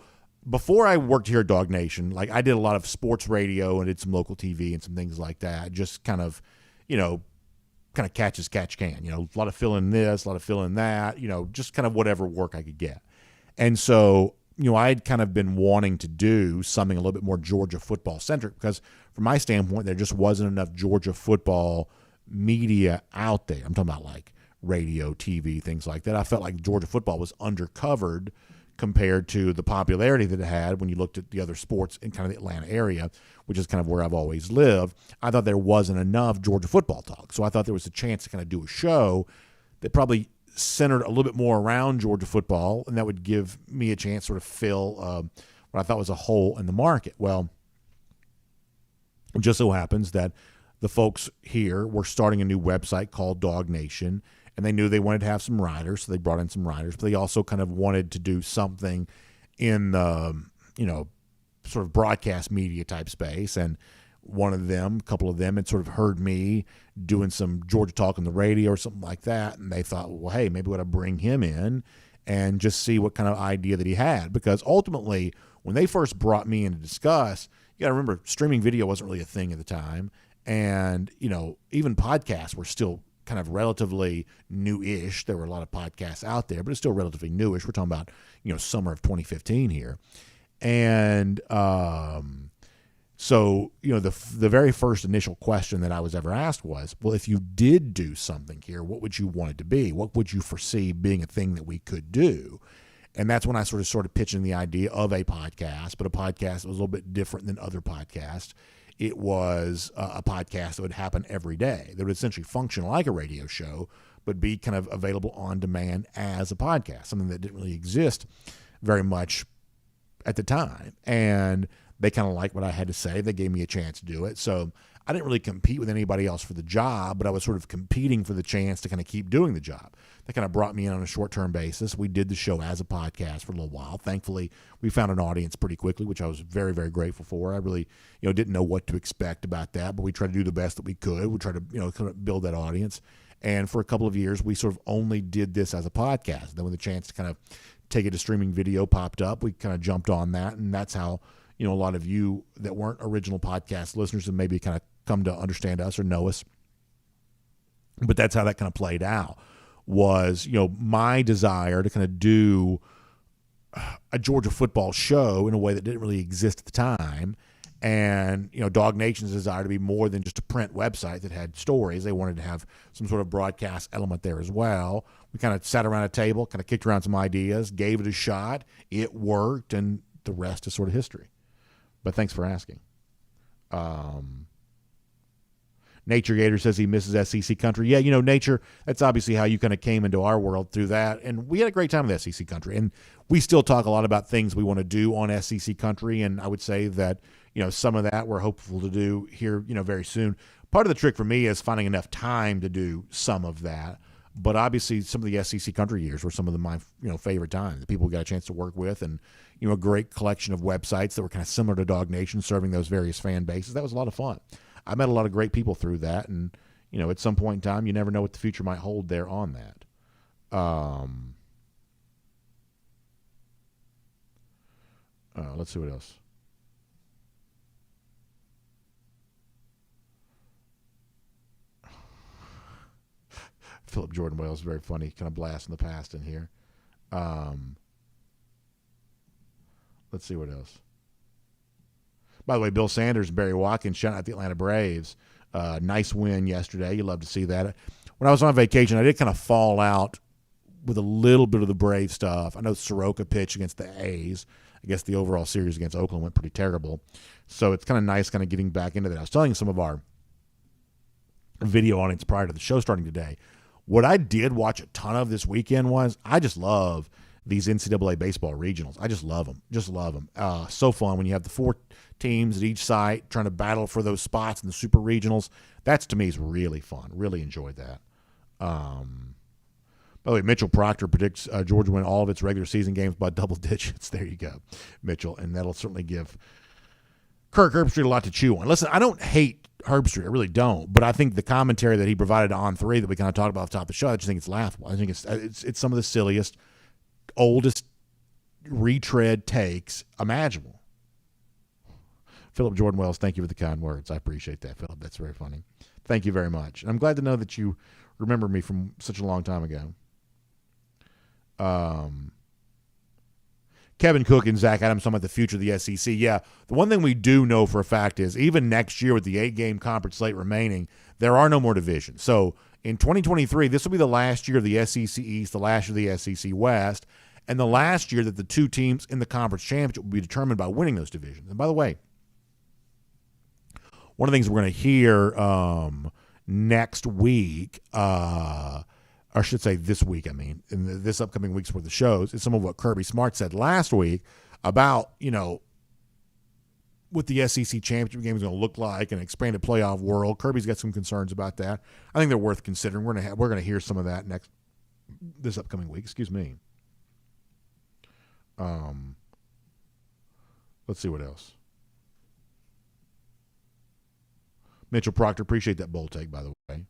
[SPEAKER 1] before I worked here at Dog Nation, like I did a lot of sports radio and did some local TV and some things like that. Just kind of catch as catch can. A lot of fill in this, a lot of fill in that. Just kind of whatever work I could get. And so I had kind of been wanting to do something a little bit more Georgia football centric, because from my standpoint, there just wasn't enough Georgia football media out there. I'm talking about like radio, TV, things like that. I felt like Georgia football was undercovered compared to the popularity that it had when you looked at the other sports in kind of the Atlanta area, which is kind of where I've always lived. I thought there wasn't enough Georgia football talk. So I thought there was a chance to kind of do a show that probably centered a little bit more around Georgia football, and that would give me a chance to sort of fill what I thought was a hole in the market. Well, it just so happens that the folks here were starting a new website called DawgNation, and they knew they wanted to have some writers, so they brought in some writers, but they also kind of wanted to do something in the, sort of broadcast media type space. And a couple of them had sort of heard me doing some Georgia talk on the radio or something like that, and they thought, well, hey, maybe we ought to bring him in and just see what kind of idea that he had. Because ultimately, when they first brought me in to discuss, you got to remember, streaming video wasn't really a thing at the time, and even podcasts were still kind of relatively new-ish. There were a lot of podcasts out there, but it's still relatively newish. We're talking about summer of 2015 here, and so, the very first initial question that I was ever asked was, well, if you did do something here, what would you want it to be? What would you foresee being a thing that we could do? And that's when I started pitching the idea of a podcast, but a podcast that was a little bit different than other podcasts. It was a podcast that would happen every day. That would essentially function like a radio show, but be kind of available on demand as a podcast, something that didn't really exist very much at the time. And they kind of liked what I had to say. They gave me a chance to do it. So I didn't really compete with anybody else for the job, but I was sort of competing for the chance to kind of keep doing the job. They kind of brought me in on a short-term basis. We did the show as a podcast for a little while. Thankfully, we found an audience pretty quickly, which I was very, very grateful for. I really, didn't know what to expect about that, but we tried to do the best that we could. We tried to, kind of build that audience. And for a couple of years, we sort of only did this as a podcast. Then when the chance to kind of take it to streaming video popped up, we kind of jumped on that, and that's how a lot of you that weren't original podcast listeners and maybe kind of come to understand us or know us. But that's how that kind of played out. was, my desire to kind of do a Georgia football show in a way that didn't really exist at the time. And, DawgNation's desire to be more than just a print website that had stories. They wanted to have some sort of broadcast element there as well. We kind of sat around a table, kind of kicked around some ideas, gave it a shot. It worked, and the rest is sort of history. But thanks for asking. Nature Gator says he misses SEC country. Yeah, Nature, that's obviously how you kind of came into our world through that. And we had a great time with SEC country. And we still talk a lot about things we want to do on SEC country. And I would say that, some of that we're hopeful to do here, very soon. Part of the trick for me is finding enough time to do some of that. But obviously some of the SEC country years were some of my favorite times. The people we got a chance to work with, and a great collection of websites that were kind of similar to DawgNation, serving those various fan bases. That was a lot of fun. I met a lot of great people through that, and at some point in time, you never know what the future might hold there on that. Let's see what else. Philip Jordan Wales, very funny, kind of blast in the past in here. Let's see what else. By the way, Bill Sanders and Barry Watkins shout out the Atlanta Braves. Nice win yesterday. You love to see that. When I was on vacation, I did kind of fall out with a little bit of the Brave stuff. I know Soroka pitched against the A's. I guess the overall series against Oakland went pretty terrible. So it's kind of nice kind of getting back into that. I was telling some of our video audience prior to the show starting today, what I did watch a ton of this weekend was I just love these NCAA baseball regionals. I just love them. Just love them. So fun when you have the 4 teams at each site trying to battle for those spots in the super regionals. That's, to me, is really fun. Really enjoyed that. By the way, Mitchell Proctor predicts Georgia win all of its regular season games by double digits. There you go, Mitchell. And that'll certainly give Kirk Herbstreit a lot to chew on. Listen, I don't hate Herbstreit. I really don't. But I think the commentary that he provided on 3 that we kind of talked about off the top of the show, I just think it's laughable. I think it's some of the silliest, oldest retread takes imaginable. Philip Jordan Wells, thank you for the kind words. I appreciate that, Philip. That's very funny. Thank you very much. And I'm glad to know that you remember me from such a long time ago. Kevin Cook and Zach Adams talking about the future of the SEC. Yeah, the one thing we do know for a fact is even next year with the 8-game conference slate remaining, there are no more divisions. So in 2023, this will be the last year of the SEC East, the last year of the SEC West, and the last year that the 2 teams in the conference championship will be determined by winning those divisions. And by the way, one of the things we're going to hear next week, or I should say this week, in this upcoming week's worth of shows, is some of what Kirby Smart said last week about, what the SEC championship game is going to look like, an expanded playoff world. Kirby's got some concerns about that. I think they're worth considering. We're going to hear some of that this upcoming week. Excuse me. Let's see what else. Mitchell Proctor, appreciate that bold take, by the way.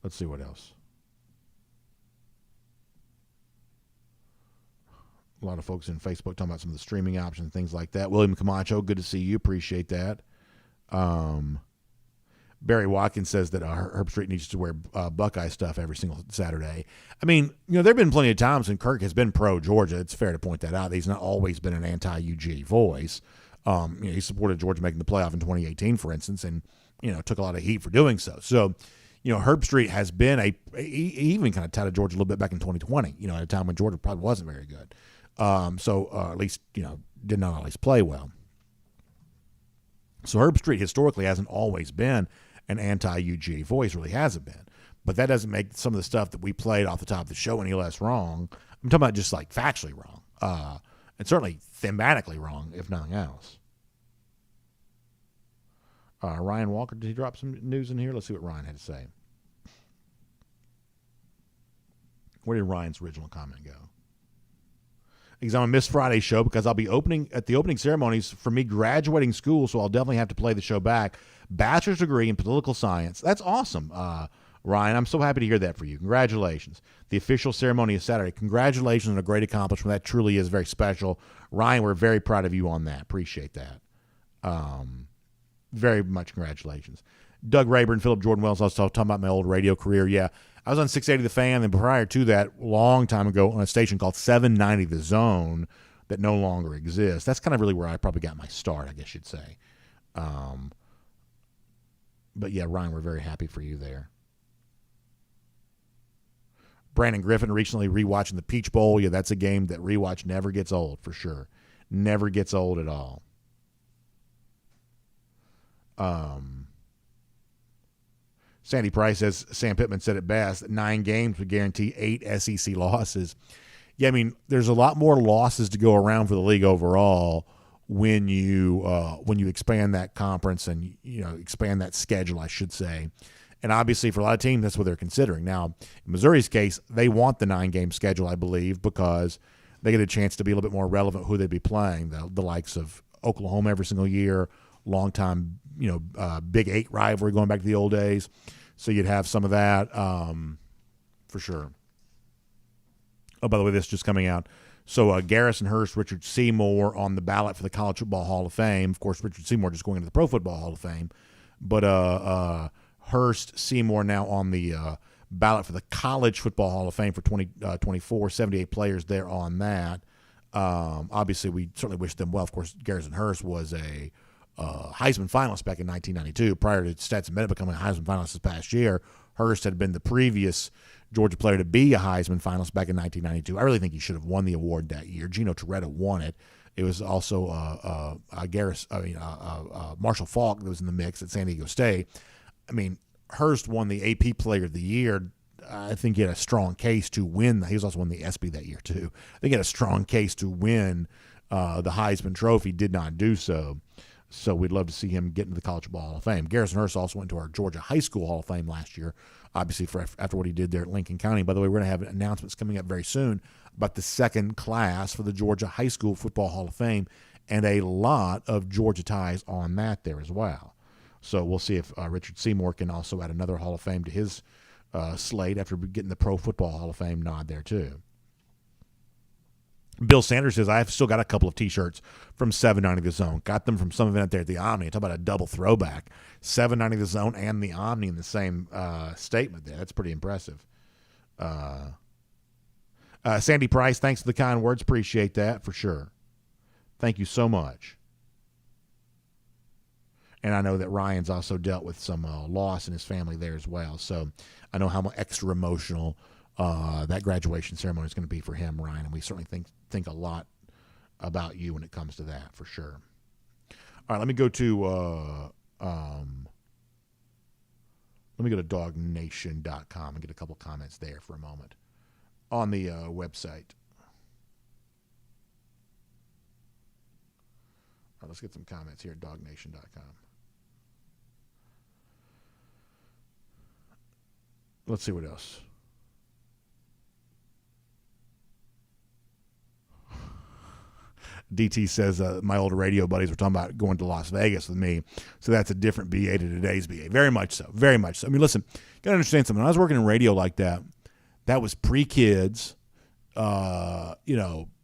[SPEAKER 1] Let's see what else. A lot of folks in Facebook talking about some of the streaming options and things like that. William Camacho, good to see you. Appreciate that. Barry Watkins says that Herbstreit needs to wear Buckeye stuff every single Saturday. There have been plenty of times when Kirk has been pro-Georgia. It's fair to point that out. He's not always been an anti-UG voice. He supported Georgia making the playoff in 2018, for instance, and took a lot of heat for doing so. So, Herbstreit has been he even kind of touted Georgia a little bit back in 2020, at a time when Georgia probably wasn't very good. At least, did not always play well. So Herbstreit historically hasn't always been an anti-UG voice, really hasn't been. But that doesn't make some of the stuff that we played off the top of the show any less wrong. I'm talking about just like factually wrong, and certainly thematically wrong, if nothing else. Ryan Walker, did he drop some news in here? Let's see what Ryan had to say. Where did Ryan's original comment go? Because I'm going to miss Friday's show because I'll be at the opening ceremonies for me graduating school, so I'll definitely have to play the show back. Bachelor's degree in political science. That's awesome, Ryan. I'm so happy to hear that for you. Congratulations. The official ceremony is Saturday. Congratulations on a great accomplishment. That truly is very special. Ryan, we're very proud of you on that. Appreciate that. very much congratulations. Doug Rayburn, Philip Jordan Wells, I was talking about my old radio career. Yeah, I was on 680 The Fan, and prior to that, long time ago, on a station called 790 The Zone that no longer exists. That's kind of really where I probably got my start, I guess you'd say. But yeah, Ryan, we're very happy for you there. Brandon Griffin recently rewatching the Peach Bowl. Yeah, that's a game that rewatch never gets old, for sure. Never gets old at all. Sandy Price says, Sam Pittman said it best, 9 games would guarantee 8 SEC losses. Yeah, I mean, there's a lot more losses to go around for the league overall when you expand that conference and, you know, expand that schedule, I should say. And obviously for a lot of teams, that's what they're considering. Now, in Missouri's case, they want the 9-game schedule, I believe, because they get a chance to be a little bit more relevant who they'd be playing, the likes of Oklahoma every single year, long-time, you know, Big 8 rivalry going back to the old days. So you'd have some of that for sure. Oh, by the way, this is just coming out. So Garrison Hurst, Richard Seymour on the ballot for the College Football Hall of Fame. Of course, Richard Seymour just going into the Pro Football Hall of Fame. But Hurst, Seymour now on the ballot for the College Football Hall of Fame for 2024, 78 players there on that. Obviously, we certainly wish them well. Of course, Garrison Hurst was a Heisman finalist back in 1992. Prior to Stetson Bennett becoming a Heisman finalist this past year, Hurst had been the previous Georgia player to be a Heisman finalist back in 1992. I really think he should have won the award that year. Gino Toretta won it. It was also Marshall Faulk that was in the mix at San Diego State. I mean, Hurst won the AP Player of the Year. I think he had a strong case to win. He was also won the ESPY that year, too. I think he had a strong case to win the Heisman Trophy. Did not do so. So we'd love to see him get into the College Football Hall of Fame. Garrison Hurst also went to our Georgia High School Hall of Fame last year, obviously after what he did there at Lincoln County. By the way, we're going to have announcements coming up very soon about the second class for the Georgia High School Football Hall of Fame, and a lot of Georgia ties on that there as well. So we'll see if Richard Seymour can also add another Hall of Fame to his slate after getting the Pro Football Hall of Fame nod there too. Bill Sanders says, I've still got a couple of T-shirts from 790 The Zone. Got them from some event there at the Omni. Talk about a double throwback. 790 The Zone and the Omni in the same statement there. That's pretty impressive. Sandy Price, thanks for the kind words. Appreciate that for sure. Thank you so much. And I know that Ryan's also dealt with some loss in his family there as well. So I know how extra emotional that graduation ceremony is going to be for him, Ryan. And we certainly think a lot about you when it comes to that, for sure. All right, let me go to DawgNation.com and get a couple comments there for a moment on the website. All right, let's get some comments here at DawgNation.com. Let's see what else. DT says, my old radio buddies were talking about going to Las Vegas with me. So that's a different BA to today's BA. Very much so. Very much so. I mean, listen, you got to understand something. When I was working in radio like that, that was pre-kids. I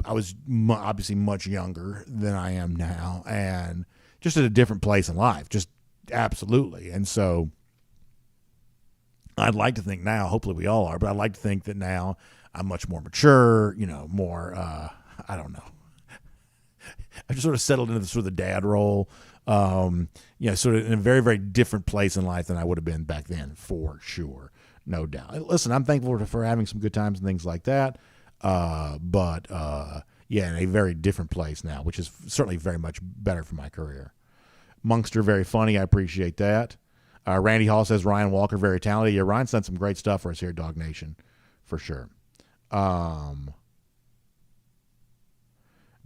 [SPEAKER 1] was obviously much younger than I am now, and just at a different place in life. Just absolutely. And so I'd like to think now, hopefully we all are, but I'd like to think that now I'm much more mature, more, I don't know. I just sort of settled into the sort of the dad role, sort of in a very, very different place in life than I would have been back then, for sure. No doubt. Listen, I'm thankful for having some good times and things like that. But in a very different place now, which is certainly very much better for my career. Monkster, very funny. I appreciate that. Randy Hall says, Ryan Walker, very talented. Yeah, Ryan's done some great stuff for us here at Dawg Nation, for sure.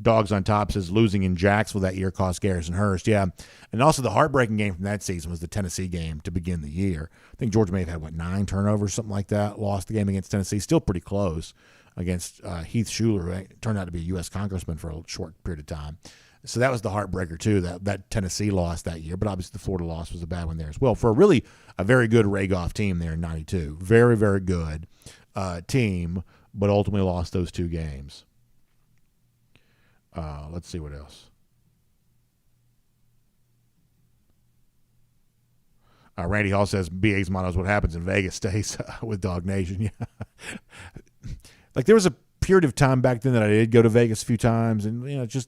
[SPEAKER 1] Dogs on Top says, losing in Jacksonville that year cost Garrison Hurst. Yeah, and also the heartbreaking game from that season was the Tennessee game to begin the year. I think Georgia may have had, 9 turnovers, something like that. Lost the game against Tennessee. Still pretty close against Heath Shuler, who turned out to be a U.S. congressman for a short period of time. So that was the heartbreaker, too, that Tennessee loss that year. But obviously the Florida loss was a bad one there as well. For a very good Ragoff team there in 92. Very, very good team, but ultimately lost those 2 games. Let's see what else. Randy Hall says BA's motto is what happens in Vegas stays with DawgNation. Yeah. Like there was a period of time back then that I did go to Vegas a few times, and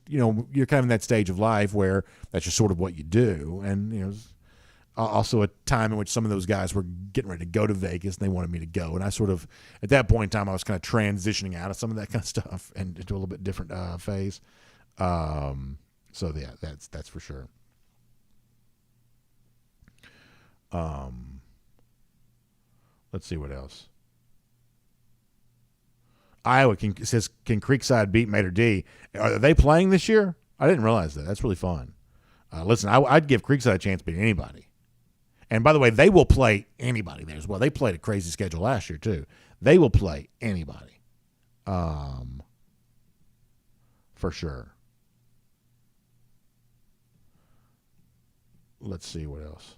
[SPEAKER 1] you're kind of in that stage of life where that's just sort of what you do. And also a time in which some of those guys were getting ready to go to Vegas and they wanted me to go, and I sort of at that point in time I was kind of transitioning out of some of that kind of stuff and into a little bit different phase. So yeah, that's for sure. Let's see what else. Iowa says, can Creekside beat Mater D? Are they playing this year? I didn't realize that. That's really fun. Listen, I'd give Creekside a chance to beat anybody. And by the way, they will play anybody there as well. They played a crazy schedule last year too. They will play anybody, for sure. Let's see what else.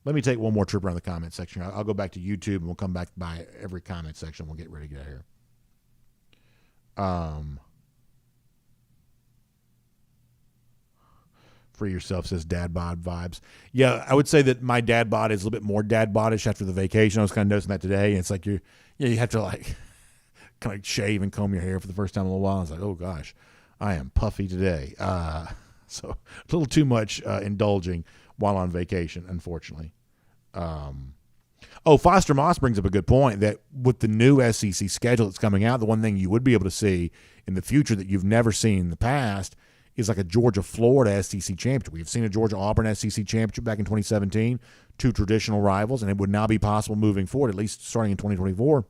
[SPEAKER 1] Let me take one more trip around the comment section. I'll go back to YouTube and we'll come back by every comment section. We'll get ready to get out here. Free yourself says dad bod vibes. Yeah, I would say that my dad bod is a little bit more dad bodish after the vacation. I was kind of noticing that today. And it's like you have to like kind of shave and comb your hair for the first time in a little while. I was like, oh gosh, I am puffy today. So a little too much indulging while on vacation, unfortunately. Foster Moss brings up a good point that with the new SEC schedule that's coming out, the one thing you would be able to see in the future that you've never seen in the past is like a Georgia-Florida SEC championship. We've seen a Georgia-Auburn SEC championship back in 2017, two traditional rivals, and it would now be possible moving forward, at least starting in 2024,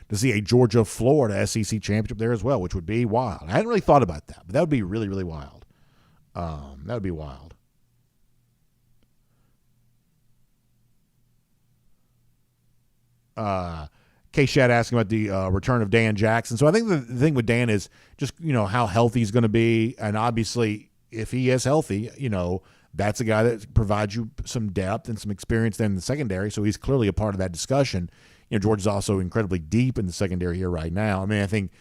[SPEAKER 1] to see a Georgia-Florida SEC championship there as well, which would be wild. I hadn't really thought about that, but that would be really, really wild. That would be wild. K-Shad asking about the return of Dan Jackson. So I think the thing with Dan is just, how healthy he's going to be. And obviously, if he is healthy, that's a guy that provides you some depth and some experience there in the secondary. So he's clearly a part of that discussion. Georgia's also incredibly deep in the secondary here right now. I mean, I think,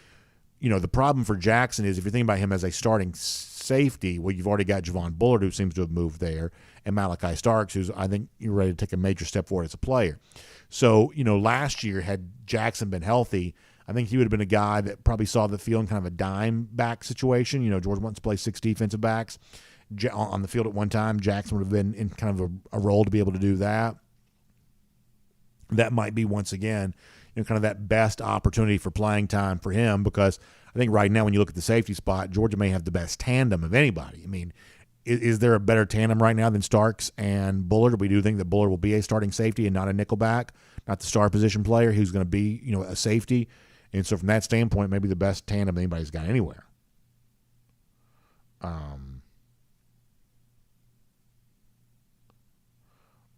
[SPEAKER 1] the problem for Jackson is if you're thinking about him as a starting safety, well, you've already got Javon Bullard, who seems to have moved there, and Malachi Starks, who's, I think, you're ready to take a major step forward as a player. So, last year, had Jackson been healthy, I think he would have been a guy that probably saw the field in kind of a dime back situation. Georgia wants to play 6 defensive backs on the field at one time. Jackson would have been in kind of a role to be able to do that. That might be, once again, kind of that best opportunity for playing time for him, because I think right now when you look at the safety spot, Georgia may have the best tandem of anybody. I mean, is there a better tandem right now than Starks and Bullard? We do think that Bullard will be a starting safety and not a nickelback, not the star position player who's going to be, a safety. And so from that standpoint, maybe the best tandem anybody's got anywhere.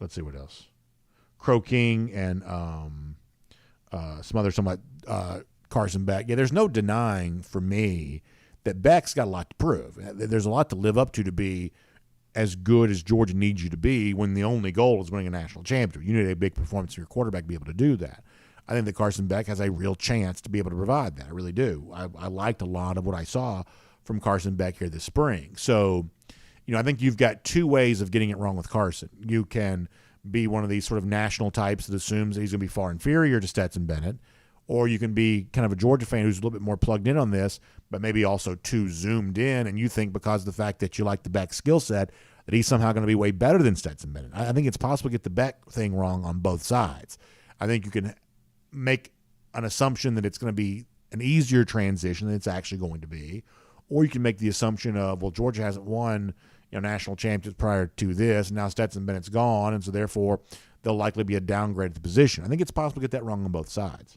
[SPEAKER 1] Let's see what else. Crow King and some other somewhat Carson Beck. Yeah, there's no denying for me that Beck's got a lot to prove. There's a lot to live up to be as good as Georgia needs you to be when the only goal is winning a national championship. You need a big performance from your quarterback to be able to do that. I think that Carson Beck has a real chance to be able to provide that. I really do. I liked a lot of what I saw from Carson Beck here this spring. So, I think you've got two ways of getting it wrong with Carson. You can be one of these sort of national types that assumes that he's going to be far inferior to Stetson Bennett, or you can be kind of a Georgia fan who's a little bit more plugged in on this, but maybe also too zoomed in, and you think because of the fact that you like the Beck skill set that he's somehow going to be way better than Stetson Bennett. I think it's possible to get the Beck thing wrong on both sides. I think you can make an assumption that it's going to be an easier transition than it's actually going to be, or you can make the assumption of, well, Georgia hasn't won national championships prior to this, and now Stetson Bennett's gone, and so therefore there'll likely be a downgrade at the position. I think it's possible to get that wrong on both sides.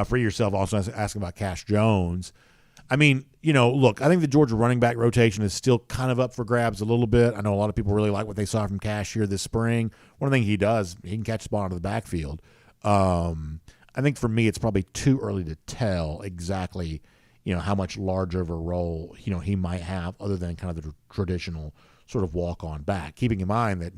[SPEAKER 1] Free yourself also asking about Cash Jones. I mean, look, I think the Georgia running back rotation is still kind of up for grabs a little bit. I know a lot of people really like what they saw from Cash here this spring. One thing he does, he can catch the ball out of the backfield. I think for me, it's probably too early to tell exactly, how much larger of a role, he might have other than kind of the traditional sort of walk-on back. Keeping in mind that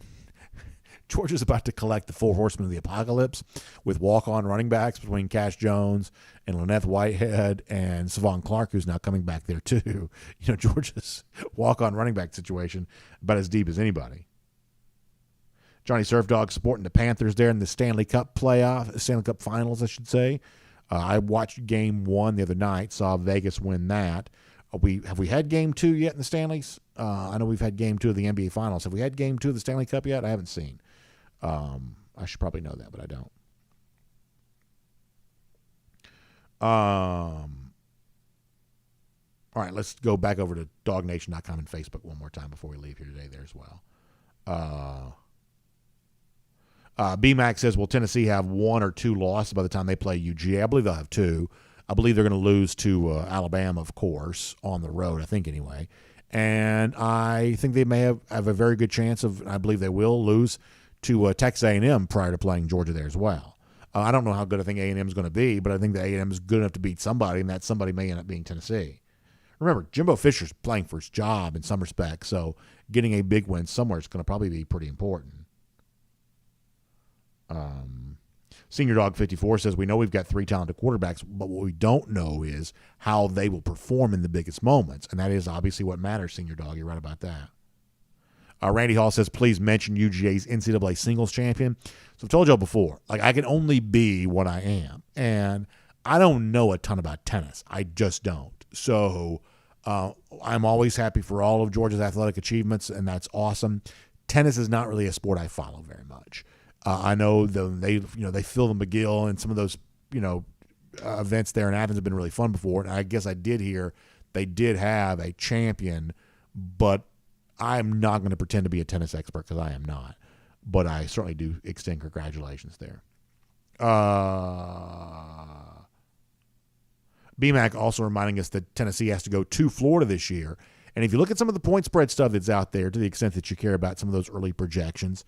[SPEAKER 1] Georgia's about to collect the four horsemen of the apocalypse with walk-on running backs between Cash Jones and Lynette Whitehead and Savon Clark, who's now coming back there too. Georgia's walk-on running back situation about as deep as anybody. Johnny Surfdog supporting the Panthers there in the Stanley Cup finals, I should say. I watched Game 1 the other night, saw Vegas win that. Have we had Game 2 yet in the Stanleys? I know we've had Game 2 of the NBA Finals. Have we had Game 2 of the Stanley Cup yet? I haven't seen. I should probably know that, but I don't. All right, let's go back over to DawgNation.com and Facebook one more time before we leave here today there as well. BMAC says, will Tennessee have one or two losses by the time they play UGA? I believe they'll have two. I believe they're going to lose to Alabama, of course, on the road, I think anyway. And I think they may have a very good chance of, I believe they will lose to Texas A&M prior to playing Georgia there as well. I don't know how good I think A&M is going to be, but I think that A&M is good enough to beat somebody, and that somebody may end up being Tennessee. Remember, Jimbo Fisher's playing for his job in some respects, so getting a big win somewhere is going to probably be pretty important. Senior Dog 54 says, we know we've got three talented quarterbacks, but what we don't know is how they will perform in the biggest moments, and that is obviously what matters, Senior Dog. You're right about that. Randy Hall says, please mention UGA's NCAA singles champion. So I've told y'all before, I can only be what I am, and I don't know a ton about tennis. I just don't. So I'm always happy for all of Georgia's athletic achievements, and that's awesome. Tennis is not really a sport I follow very much. I know they fill the McGill and some of those events there in Athens have been really fun before. And I guess I did hear they did have a champion, but I'm not going to pretend to be a tennis expert because I am not. But I certainly do extend congratulations there. BMAC also reminding us that Tennessee has to go to Florida this year. And if you look at some of the point spread stuff that's out there, to the extent that you care about some of those early projections,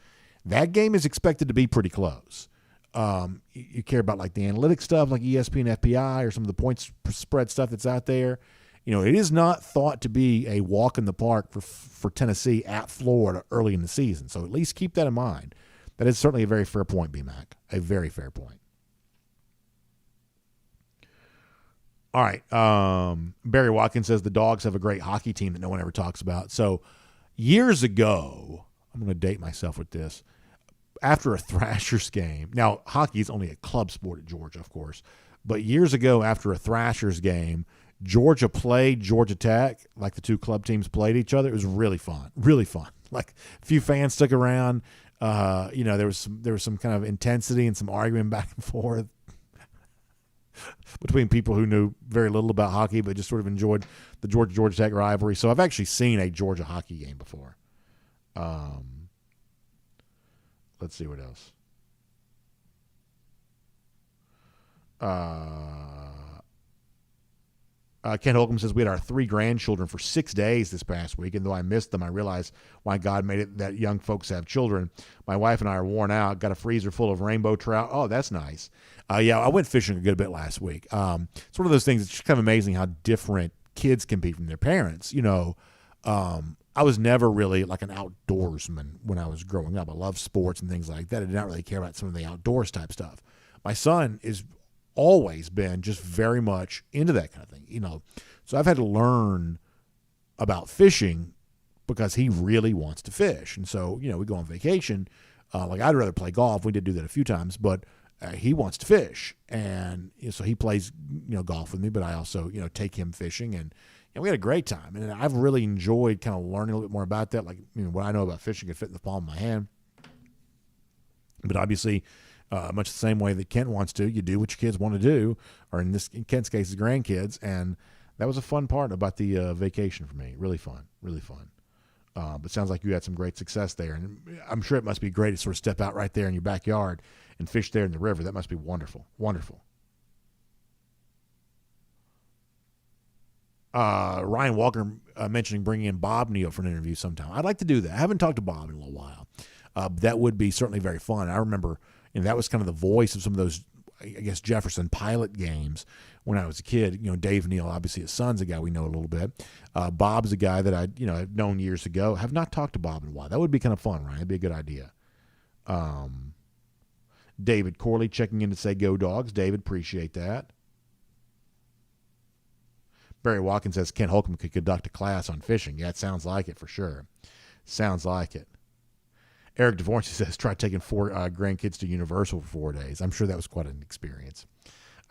[SPEAKER 1] that game is expected to be pretty close. You care about the analytics stuff like ESPN FPI or some of the points spread stuff that's out there. It is not thought to be a walk in the park for Tennessee at Florida early in the season. So at least keep that in mind. That is certainly a very fair point, BMAC. A very fair point. All right. Barry Watkins says the Dogs have a great hockey team that no one ever talks about. So years ago, I'm going to date myself with this. After a Thrashers game, now hockey is only a club sport at Georgia, of course, but years ago after a Thrashers game, Georgia played Georgia Tech, the two club teams played each other. It was really fun, really fun. A few fans stuck around. There was some kind of intensity and some arguing back and forth between people who knew very little about hockey but just sort of enjoyed the Georgia Tech rivalry. So I've actually seen a Georgia hockey game before. Let's see what else. Ken Holcomb says we had our 3 grandchildren for 6 days this past week, and though I missed them, I realized why God made it that young folks have children. My wife and I are worn out. Got a freezer full of rainbow trout. Oh, that's nice. Yeah, I went fishing a good bit last week. It's one of those things. It's just kind of amazing how different kids can be from their parents. I was never really an outdoorsman when I was growing up. I loved sports and things like that. I did not really care about some of the outdoors type stuff. My son is always been just very much into that kind of thing, So I've had to learn about fishing because he really wants to fish. And so, we go on vacation. I'd rather play golf. We did do that a few times, but he wants to fish. And so he plays, golf with me, but I also, take him fishing, and we had a great time. And I've really enjoyed kind of learning a little bit more about that. What I know about fishing could fit in the palm of my hand. But obviously, much the same way that Kent wants to, you do what your kids want to do, or in Kent's case, his grandkids. And that was a fun part about the vacation for me. Really fun, really fun. But it sounds like you had some great success there. And I'm sure it must be great to sort of step out right there in your backyard and fish there in the river. That must be wonderful, wonderful. Ryan Walker mentioning bringing in Bob Neal for an interview sometime. I'd like to do that. I haven't talked to Bob in a little while. That would be certainly very fun. I remember that was kind of the voice of some of those, I guess, Jefferson Pilot games when I was a kid. Dave Neal, obviously his son's a guy we know a little bit. Bob's a guy that I've known years ago. Have not talked to Bob in a while. That would be kind of fun, Ryan. It'd be a good idea. David Corley checking in to say go Dogs. David, appreciate that. Barry Watkins says Kent Holcomb could conduct a class on fishing. Yeah, it sounds like it for sure. Sounds like it. Eric DeVorce says try taking 4 grandkids to Universal for 4 days. I'm sure that was quite an experience.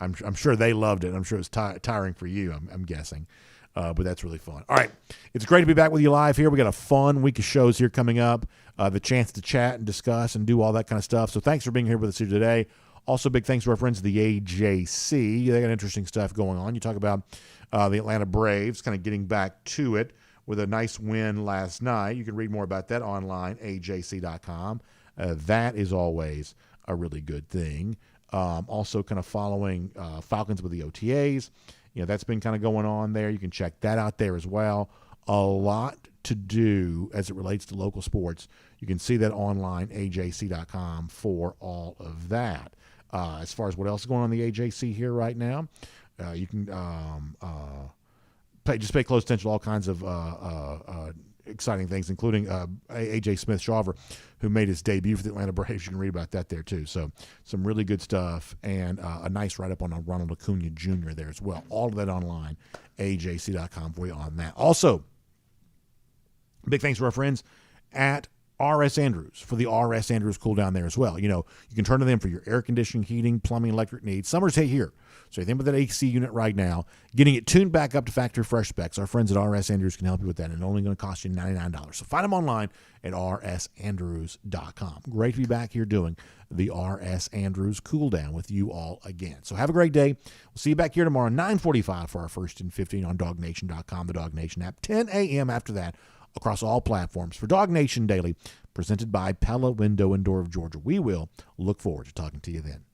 [SPEAKER 1] I'm sure they loved it. I'm sure it was tiring for you, I'm guessing. But that's really fun. All right. It's great to be back with you live here. We got a fun week of shows here coming up. The chance to chat and discuss and do all that kind of stuff. So thanks for being here with us here today. Also, big thanks to our friends at the AJC. They got interesting stuff going on. You talk about the Atlanta Braves kind of getting back to it with a nice win last night. You can read more about that online, ajc.com. That is always a really good thing. Also kind of following Falcons with the OTAs. That's been kind of going on there. You can check that out there as well. A lot to do as it relates to local sports. You can see that online, ajc.com, for all of that. As far as what else is going on in the AJC here right now, you can pay close attention to all kinds of exciting things, including A.J. Smith-Shawver, who made his debut for the Atlanta Braves. You can read about that there, too. So some really good stuff, and a nice write-up on Ronald Acuna Jr. there as well. All of that online, ajc.com for you on that. Also, big thanks to our friends at R.S. Andrews for the R.S. Andrews cool down there as well. You can turn to them for your air conditioning, heating, plumbing, electric needs. Summer's here. So you think about that AC unit right now, getting it tuned back up to factory fresh specs. Our friends at R.S. Andrews can help you with that, and it's only going to cost you $99. So find them online at rsandrews.com. Great to be back here doing the R.S. Andrews cool down with you all again. So have a great day. We'll see you back here tomorrow, 9:45 for our First and 15 on DawgNation.com, the DawgNation app, 10 a.m. after that across all platforms for DawgNation Daily, presented by Pella Window and Door of Georgia. We will look forward to talking to you then.